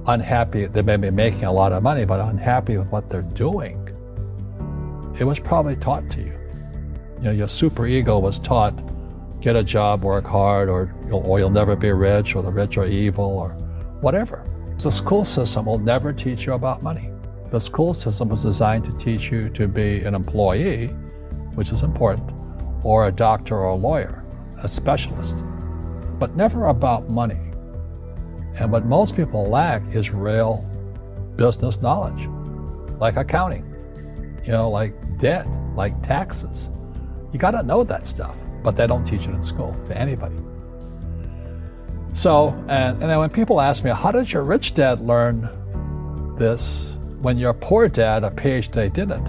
unhappy, they may be making a lot of money, but unhappy with what they're doing, it was probably taught to you. You know, your super ego was taught, get a job, work hard, or you'll never be rich, or the rich are evil, or whatever. The school system will never teach you about money. The school system was designed to teach you to be an employee, which is important, or a doctor or a lawyer, a specialist, but never about money. And what most people lack is real business knowledge, like accounting, you know, like debt, like taxes. You gotta know that stuff, but they don't teach it in school to anybody. So, and then when people ask me, how did your rich dad learn this when your poor dad, a PhD, didn't?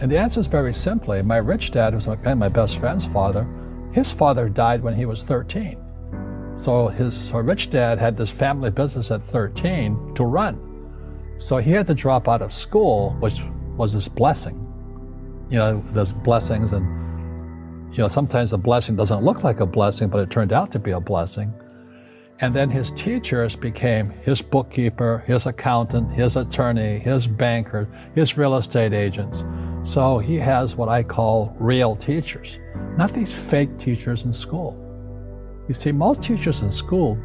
And the answer is very simply, my rich dad, who's my best friend's father, his father died when he was 13. So his rich dad had this family business at 13 to run. So he had to drop out of school, which was his blessing. You know, there's blessings, and you know, sometimes a blessing doesn't look like a blessing, but it turned out to be a blessing. And then his teachers became his bookkeeper, his accountant, his attorney, his banker, his real estate agents. So he has what I call real teachers, not these fake teachers in school. You see, most teachers in school,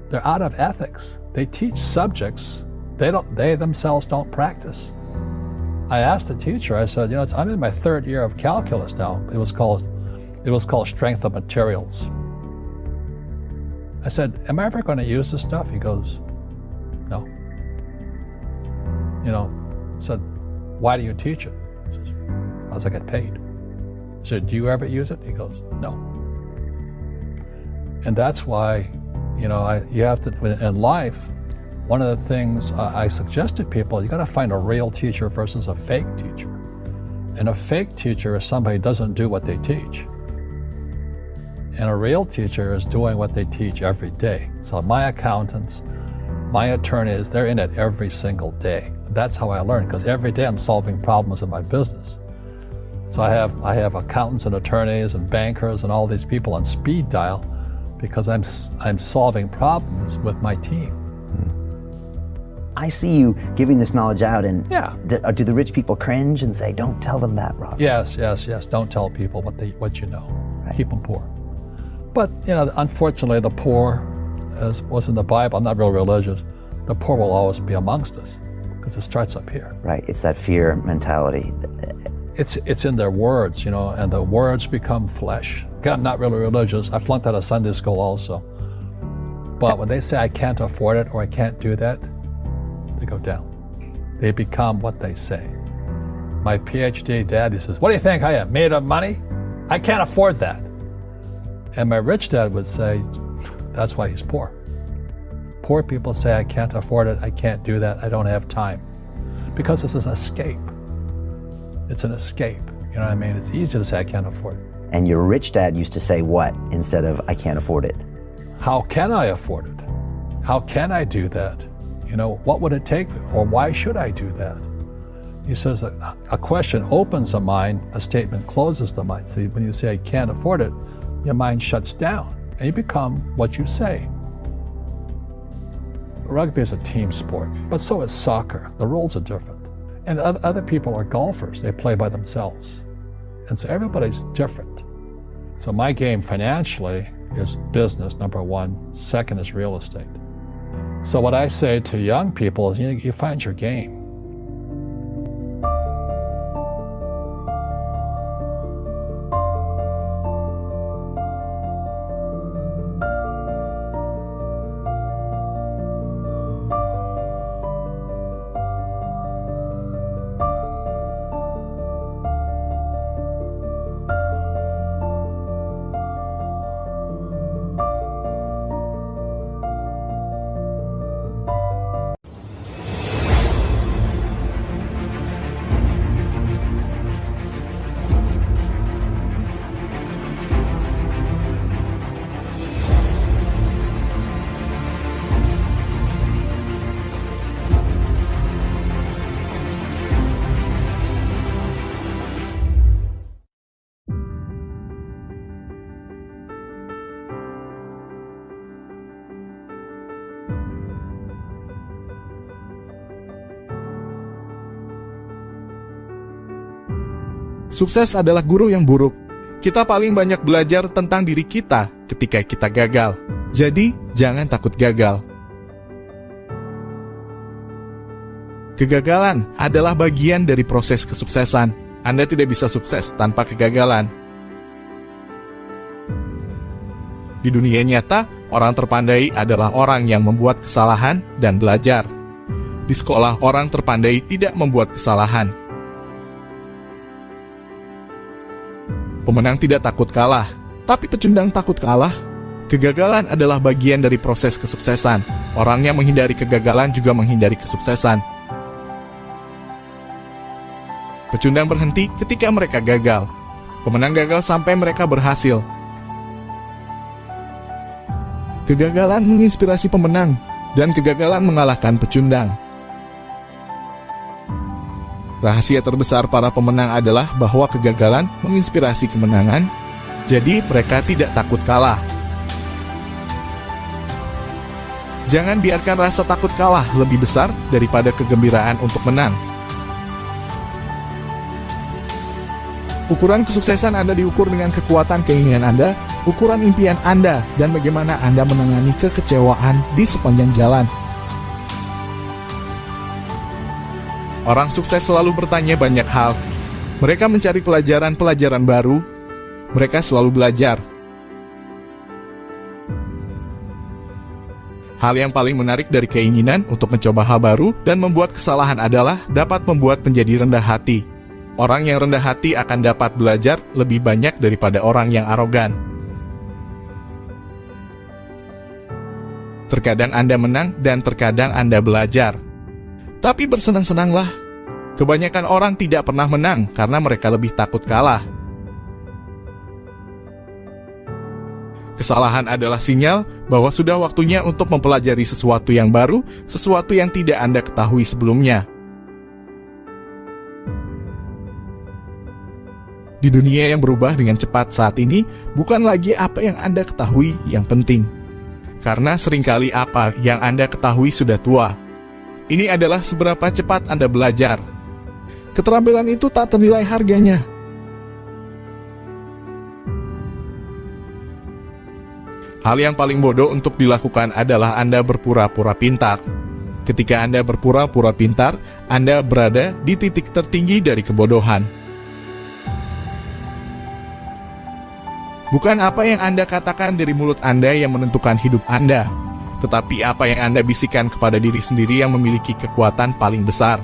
they're out of ethics. They teach subjects they themselves don't practice. I asked the teacher, I said, you know, I'm in my third year of calculus now. It was called strength of materials. I said, am I ever going to use this stuff? He goes, no. You know, I said, why do you teach it? He says, because I get paid. I said, do you ever use it? He goes, no. And that's why, you know, you have to, in life, one of the things I suggest to people, you got to find a real teacher versus a fake teacher. And a fake teacher is somebody who doesn't do what they teach. And a real teacher is doing what they teach every day. So my accountants, my attorneys, they're in it every single day. That's how I learn, because every day I'm solving problems in my business. So I have accountants and attorneys and bankers and all these people on speed dial because I'm solving problems with my team. I see you giving this knowledge out, and yeah. Do the rich people cringe and say, don't tell them that, Rob? Yes. Don't tell people what you know. Right. Keep them poor. But, you know, unfortunately, the poor, as was in the Bible, I'm not real religious, the poor will always be amongst us because it starts up here. Right, it's that fear mentality. It's in their words, you know, and the words become flesh. Again, I'm not really religious. I flunked out of Sunday school also. But when they say I can't afford it or I can't do that, they go down. They become what they say. My PhD daddy says, what do you think I am, made of money? I can't afford that. And my rich dad would say, that's why he's poor. Poor people say, I can't afford it, I can't do that, I don't have time. Because it's an escape. It's an escape, you know what I mean? It's easy to say, I can't afford it. And your rich dad used to say what instead of, I can't afford it? How can I afford it? How can I do that? You know, what would it take, or why should I do that? He says that a question opens the mind, a statement closes the mind. So when you say, I can't afford it, your mind shuts down, and you become what you say. Rugby is a team sport, but so is soccer. The rules are different. And other people are golfers. They play by themselves. And so everybody's different. So my game financially is business, number one. Second is real estate. So what I say to young people is, you find your game. Sukses adalah guru yang buruk. Kita paling banyak belajar tentang diri kita ketika kita gagal. Jadi, jangan takut gagal. Kegagalan adalah bagian dari proses kesuksesan. Anda tidak bisa sukses tanpa kegagalan. Di dunia nyata, orang terpandai adalah orang yang membuat kesalahan dan belajar. Di sekolah, orang terpandai tidak membuat kesalahan. Pemenang tidak takut kalah, tapi pecundang takut kalah. Kegagalan adalah bagian dari proses kesuksesan. Orang yang menghindari kegagalan juga menghindari kesuksesan. Pecundang berhenti ketika mereka gagal. Pemenang gagal sampai mereka berhasil. Kegagalan menginspirasi pemenang, dan kegagalan mengalahkan pecundang. Rahasia terbesar para pemenang adalah bahwa kegagalan menginspirasi kemenangan, jadi mereka tidak takut kalah. Jangan biarkan rasa takut kalah lebih besar daripada kegembiraan untuk menang. Ukuran kesuksesan Anda diukur dengan kekuatan keinginan Anda, ukuran impian Anda, dan bagaimana Anda menangani kekecewaan di sepanjang jalan. Orang sukses selalu bertanya banyak hal. Mereka mencari pelajaran-pelajaran baru. Mereka selalu belajar. Hal yang paling menarik dari keinginan untuk mencoba hal baru dan membuat kesalahan adalah dapat membuat menjadi rendah hati. Orang yang rendah hati akan dapat belajar lebih banyak daripada orang yang arogan. Terkadang Anda menang dan terkadang Anda belajar. Tapi bersenang-senanglah. Kebanyakan orang tidak pernah menang karena mereka lebih takut kalah. Kesalahan adalah sinyal bahwa sudah waktunya untuk mempelajari sesuatu yang baru, sesuatu yang tidak Anda ketahui sebelumnya. Di dunia yang berubah dengan cepat saat ini, bukan lagi apa yang Anda ketahui yang penting. Karena seringkali apa yang Anda ketahui sudah tua. Ini adalah seberapa cepat Anda belajar. Keterampilan itu tak ternilai harganya. Hal yang paling bodoh untuk dilakukan adalah Anda berpura-pura pintar. Ketika Anda berpura-pura pintar, Anda berada di titik tertinggi dari kebodohan. Bukan apa yang Anda katakan dari mulut Anda yang menentukan hidup Anda, tetapi apa yang Anda bisikan kepada diri sendiri yang memiliki kekuatan paling besar.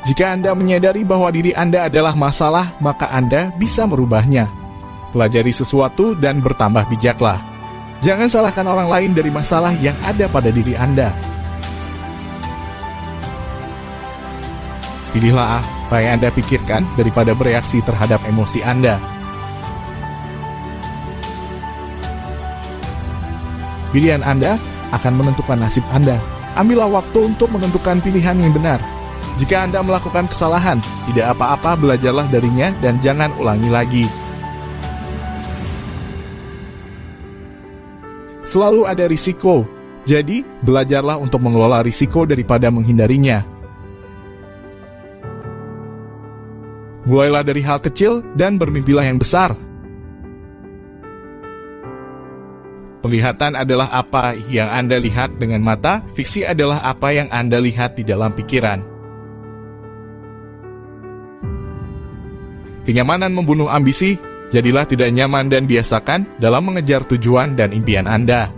Jika Anda menyadari bahwa diri Anda adalah masalah, maka Anda bisa merubahnya. Pelajari sesuatu dan bertambah bijaklah. Jangan salahkan orang lain dari masalah yang ada pada diri Anda. Pilihlah apa yang Anda pikirkan daripada bereaksi terhadap emosi Anda. Pilihan Anda akan menentukan nasib Anda. Ambillah waktu untuk menentukan pilihan yang benar. Jika Anda melakukan kesalahan, tidak apa-apa, belajarlah darinya dan jangan ulangi lagi. Selalu ada risiko, jadi belajarlah untuk mengelola risiko daripada menghindarinya. Mulailah dari hal kecil dan bermimpilah yang besar. Penglihatan adalah apa yang Anda lihat dengan mata, fiksi adalah apa yang Anda lihat di dalam pikiran. Kenyamanan membunuh ambisi. Jadilah tidak nyaman dan biasakan dalam mengejar tujuan dan impian Anda.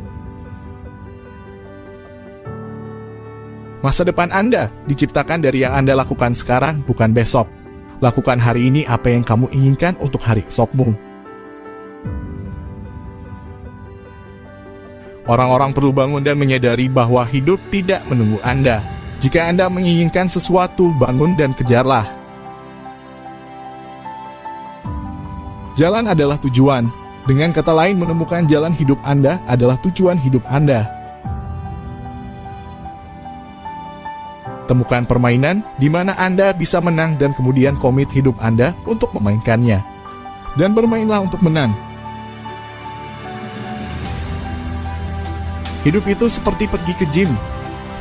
Masa depan Anda diciptakan dari yang Anda lakukan sekarang, bukan besok. Lakukan hari ini apa yang kamu inginkan untuk hari esokmu. Orang-orang perlu bangun dan menyadari bahwa hidup tidak menunggu Anda. Jika Anda menginginkan sesuatu, bangun dan kejarlah. Jalan adalah tujuan. Dengan kata lain, menemukan jalan hidup Anda adalah tujuan hidup Anda. Temukan permainan di mana Anda bisa menang dan kemudian komit hidup Anda untuk memainkannya. Dan bermainlah untuk menang. Hidup itu seperti pergi ke gym.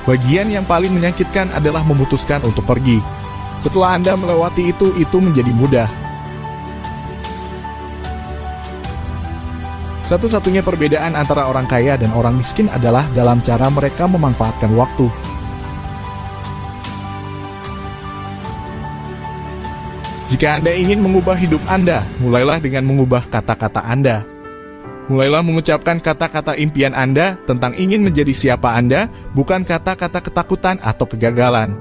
Bagian yang paling menyakitkan adalah memutuskan untuk pergi. Setelah Anda melewati itu menjadi mudah. Satu-satunya perbedaan antara orang kaya dan orang miskin adalah dalam cara mereka memanfaatkan waktu. Jika Anda ingin mengubah hidup Anda, mulailah dengan mengubah kata-kata Anda. Mulailah mengucapkan kata-kata impian Anda tentang ingin menjadi siapa Anda, bukan kata-kata ketakutan atau kegagalan.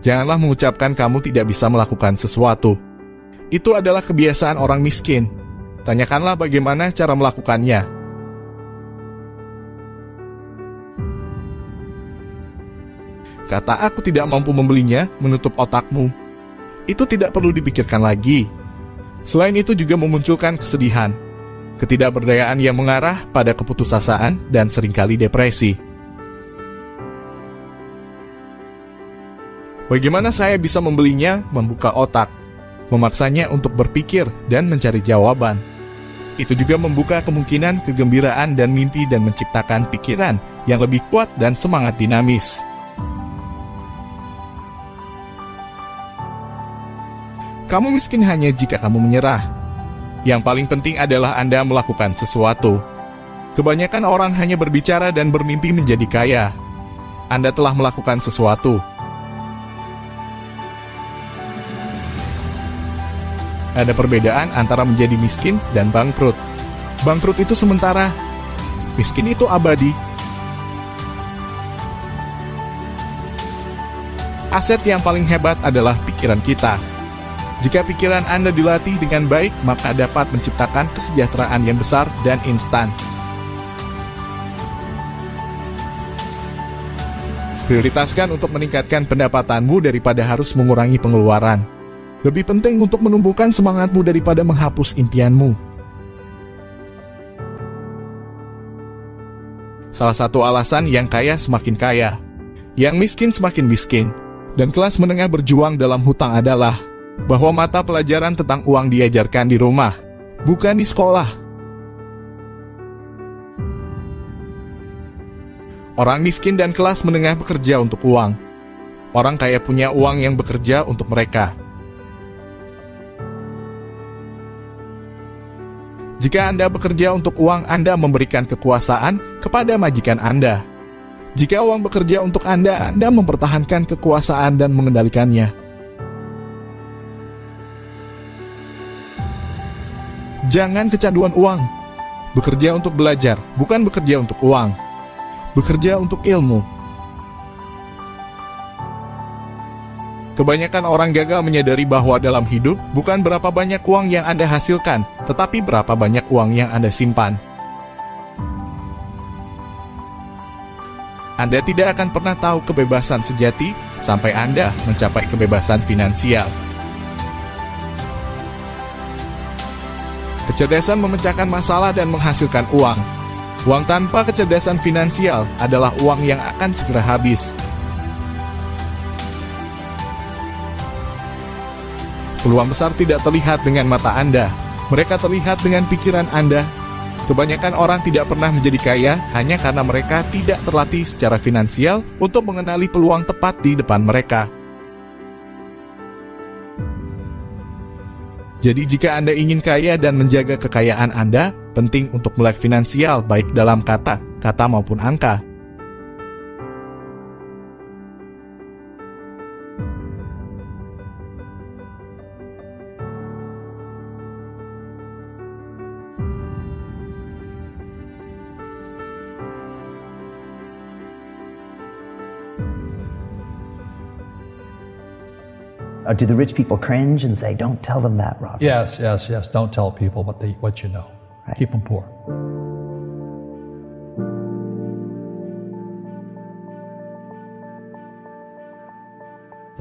Janganlah mengucapkan kamu tidak bisa melakukan sesuatu. Itu adalah kebiasaan orang miskin. Tanyakanlah bagaimana cara melakukannya. Kata aku tidak mampu membelinya menutup otakmu. Itu tidak perlu dipikirkan lagi. Selain itu juga memunculkan kesedihan, ketidakberdayaan yang mengarah pada keputusasaan dan seringkali depresi. Bagaimana saya bisa membelinya? Membuka otak, memaksanya untuk berpikir dan mencari jawaban. Itu juga membuka kemungkinan kegembiraan dan mimpi dan menciptakan pikiran yang lebih kuat dan semangat dinamis. Kamu miskin hanya jika kamu menyerah. Yang paling penting adalah Anda melakukan sesuatu. Kebanyakan orang hanya berbicara dan bermimpi menjadi kaya. Anda telah melakukan sesuatu. Ada perbedaan antara menjadi miskin dan bangkrut. Bangkrut itu sementara, miskin itu abadi. Aset yang paling hebat adalah pikiran kita. Jika pikiran Anda dilatih dengan baik, maka dapat menciptakan kesejahteraan yang besar dan instan. Prioritaskan untuk meningkatkan pendapatanmu daripada harus mengurangi pengeluaran. Lebih penting untuk menumbuhkan semangatmu daripada menghapus impianmu. Salah satu alasan yang kaya semakin kaya, yang miskin semakin miskin, dan kelas menengah berjuang dalam hutang adalah bahwa mata pelajaran tentang uang diajarkan di rumah, bukan di sekolah. Orang miskin dan kelas menengah bekerja untuk uang. Orang kaya punya uang yang bekerja untuk mereka. Jika Anda bekerja untuk uang, Anda memberikan kekuasaan kepada majikan Anda. Jika uang bekerja untuk Anda, Anda mempertahankan kekuasaan dan mengendalikannya. Jangan kecanduan uang. Bekerja untuk belajar, bukan bekerja untuk uang. Bekerja untuk ilmu. Kebanyakan orang gagal menyadari bahwa dalam hidup bukan berapa banyak uang yang Anda hasilkan, tetapi berapa banyak uang yang Anda simpan. Anda tidak akan pernah tahu kebebasan sejati sampai Anda mencapai kebebasan finansial. Kecerdasan memecahkan masalah dan menghasilkan uang. Uang tanpa kecerdasan finansial adalah uang yang akan segera habis. Peluang besar tidak terlihat dengan mata Anda. Mereka terlihat dengan pikiran Anda. Kebanyakan orang tidak pernah menjadi kaya hanya karena mereka tidak terlatih secara finansial untuk mengenali peluang tepat di depan mereka. Jadi jika Anda ingin kaya dan menjaga kekayaan Anda, penting untuk melek finansial baik dalam kata maupun angka. Or do the rich people cringe and say, don't tell them that, Rob? Yes. Don't tell people what you know. Right. Keep them poor.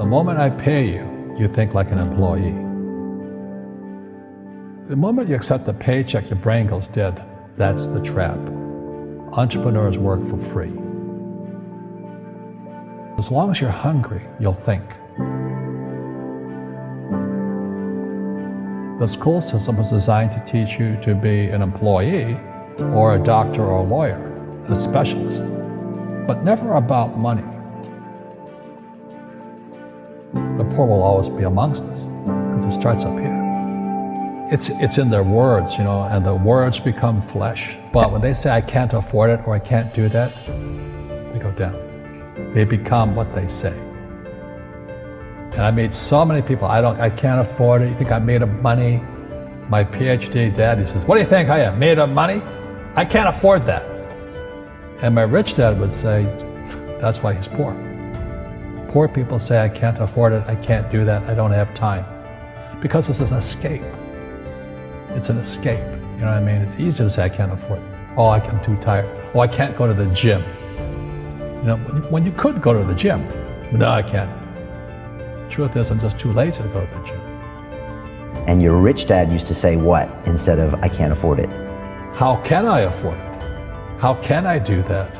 The moment I pay you, you think like an employee. The moment you accept the paycheck, your brain goes dead. That's the trap. Entrepreneurs work for free. As long as you're hungry, you'll think. The school system was designed to teach you to be an employee or a doctor or a lawyer, a specialist, but never about money. The poor will always be amongst us because it starts up here. It's in their words, and the words become flesh. But when they say, I can't afford it or I can't do that, they go down. They become what they say. And I meet so many people, I can't afford it. You think I'm made of money? My PhD dad, he says, what do you think I am, made of money? I can't afford that. And my rich dad would say, that's why he's poor. Poor people say, I can't afford it, I can't do that, I don't have time. Because it's an escape. It's an escape, you know what I mean? It's easy to say, I can't afford it. Oh, I'm too tired. Oh, I can't go to the gym. When you could go to the gym, no, I can't. Truth is, I'm just too lazy to go to the gym. And your rich dad used to say what instead of, I can't afford it? How can I afford it? How can I do that?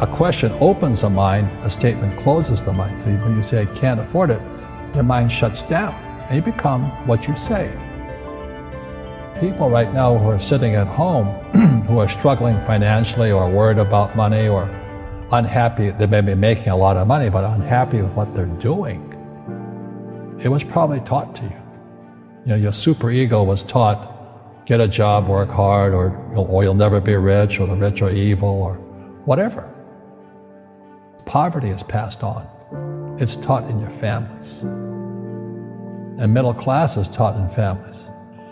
A question opens the mind, a statement closes the mind. See, when you say, I can't afford it, your mind shuts down, and you become what you say. People right now who are sitting at home, who are struggling financially or worried about money or unhappy, they may be making a lot of money, but unhappy with what they're doing. It was probably taught to you. Your superego was taught, get a job, work hard, or you'll never be rich, or the rich are evil, or whatever. Poverty is passed on. It's taught in your families. And middle class is taught in families.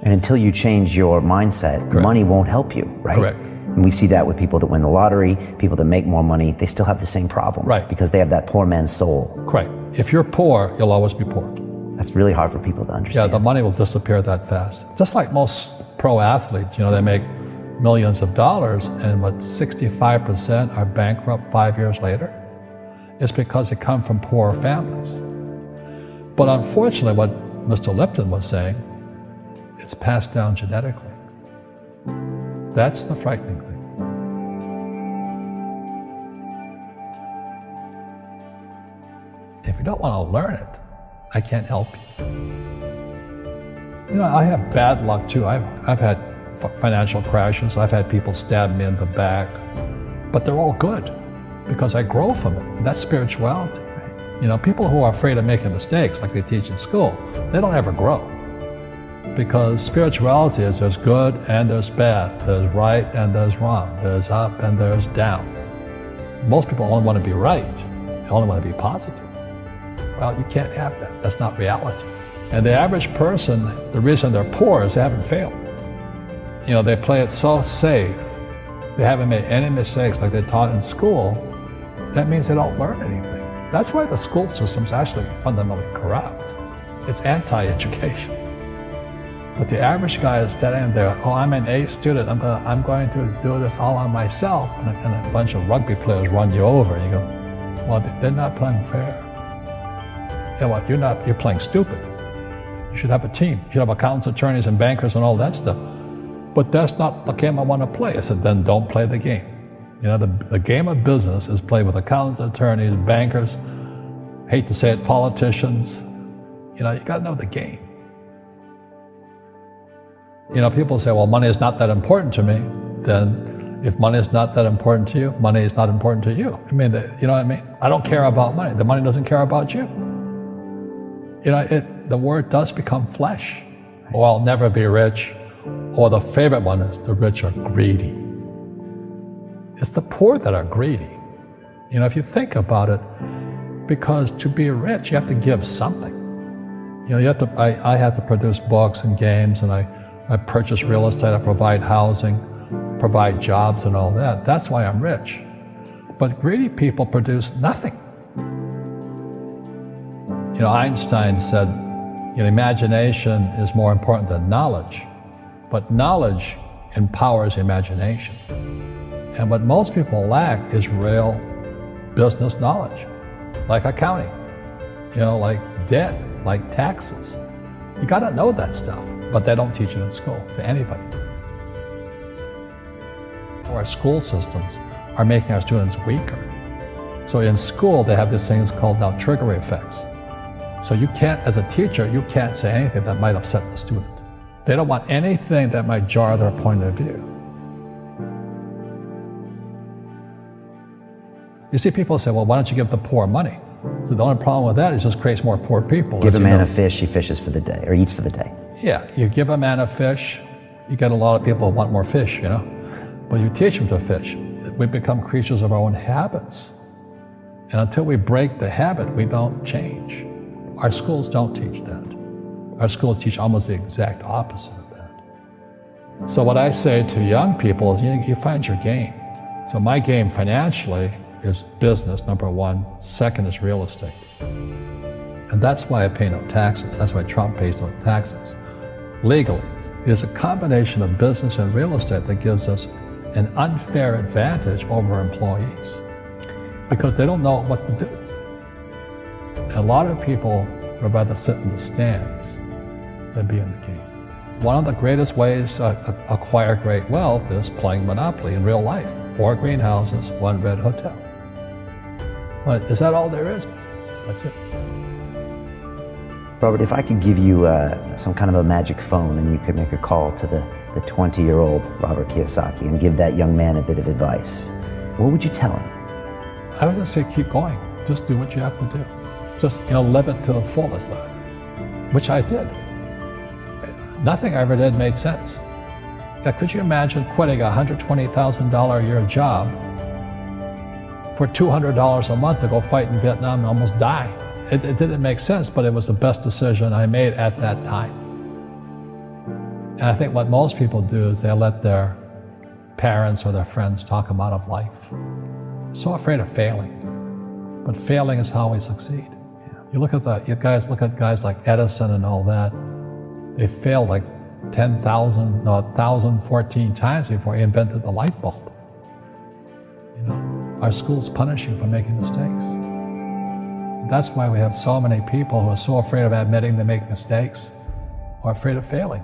And until you change your mindset, Correct. Money won't help you, right? Correct. And we see that with people that win the lottery, people that make more money, they still have the same problems. Right. Because they have that poor man's soul. Correct. If you're poor, you'll always be poor. That's really hard for people to understand. Yeah, the money will disappear that fast. Just like most pro athletes, they make millions of dollars, and 65% are bankrupt 5 years later. It's because they come from poor families. But unfortunately, what Mr. Lipton was saying, it's passed down genetically. That's the frightening thing. If you don't want to learn it, I can't help you. I have bad luck too. I've had financial crashes. I've had people stab me in the back, but they're all good because I grow from it. And that's spirituality. People who are afraid of making mistakes, like they teach in school, they don't ever grow. Because spirituality is there's good and there's bad, there's right and there's wrong, there's up and there's down. Most people only want to be right, they only want to be positive. Well, you can't have that, that's not reality. And the average person, the reason they're poor is they haven't failed. They play it so safe, they haven't made any mistakes like they taught in school. That means they don't learn anything. That's why the school system's actually fundamentally corrupt. It's anti-education. But the average guy is standing there, oh, I'm an A student, I'm going to do this all on myself. And a bunch of rugby players run you over, and you go, well, they're not playing fair. You're playing stupid. You should have a team. You should have accountants, attorneys, and bankers, and all that stuff. But that's not the game I want to play. I said, then don't play the game. The game of business is played with accountants, attorneys, bankers, hate to say it, politicians. You got to know the game. People say, well, money is not that important to me. Then if money is not that important to you, money is not important to you. You know what I mean? I don't care about money. The money doesn't care about you. The word does become flesh. Or I'll never be rich. Or the favorite one is the rich are greedy. It's the poor that are greedy. If you think about it, because to be rich, you have to give something. I have to produce books and games, and I purchase real estate, I provide housing, provide jobs and all that. That's why I'm rich. But greedy people produce nothing. Einstein said, imagination is more important than knowledge, but knowledge empowers imagination. And what most people lack is real business knowledge, like accounting, like debt, like taxes. You got to know that stuff, but they don't teach it in school to anybody. Our school systems are making our students weaker. So in school, they have these things called now trigger effects. So you can't, as a teacher, you can't say anything that might upset the student. They don't want anything that might jar their point of view. You see people say, well, why don't you give the poor money? So the only problem with that is it just creates more poor people. Give a man a fish, he fishes for the day, or eats for the day. Yeah, you give a man a fish, you get a lot of people who want more fish, you know? But you teach them to fish. We become creatures of our own habits. And until we break the habit, we don't change. Our schools don't teach that. Our schools teach almost the exact opposite of that. So what I say to young people is you find your game. So my game financially is business, number one. Second is real estate. And that's why I pay no taxes. That's why Trump pays no taxes. Legally, it is a combination of business and real estate that gives us an unfair advantage over employees because they don't know what to do. And a lot of people would rather sit in the stands than be in the game. One of the greatest ways to acquire great wealth is playing Monopoly in real life. 4 greenhouses, 1 red hotel. But is that all there is? That's it. Robert, if I could give you some kind of a magic phone and you could make a call to the 20-year-old Robert Kiyosaki and give that young man a bit of advice, what would you tell him? I would just say keep going. Just do what you have to do. Just live it to the fullest, which I did. Nothing I ever did made sense. Now, could you imagine quitting a $120,000 a year job for $200 a month to go fight in Vietnam and almost die? It didn't make sense, but it was the best decision I made at that time. And I think what most people do is they let their parents or their friends talk them out of life. So afraid of failing. But failing is how we succeed. You look at guys like Edison and all that. They failed like 1,014 times before he invented the light bulb. Our schools punish you for making mistakes. And that's why we have so many people who are so afraid of admitting they make mistakes or afraid of failing.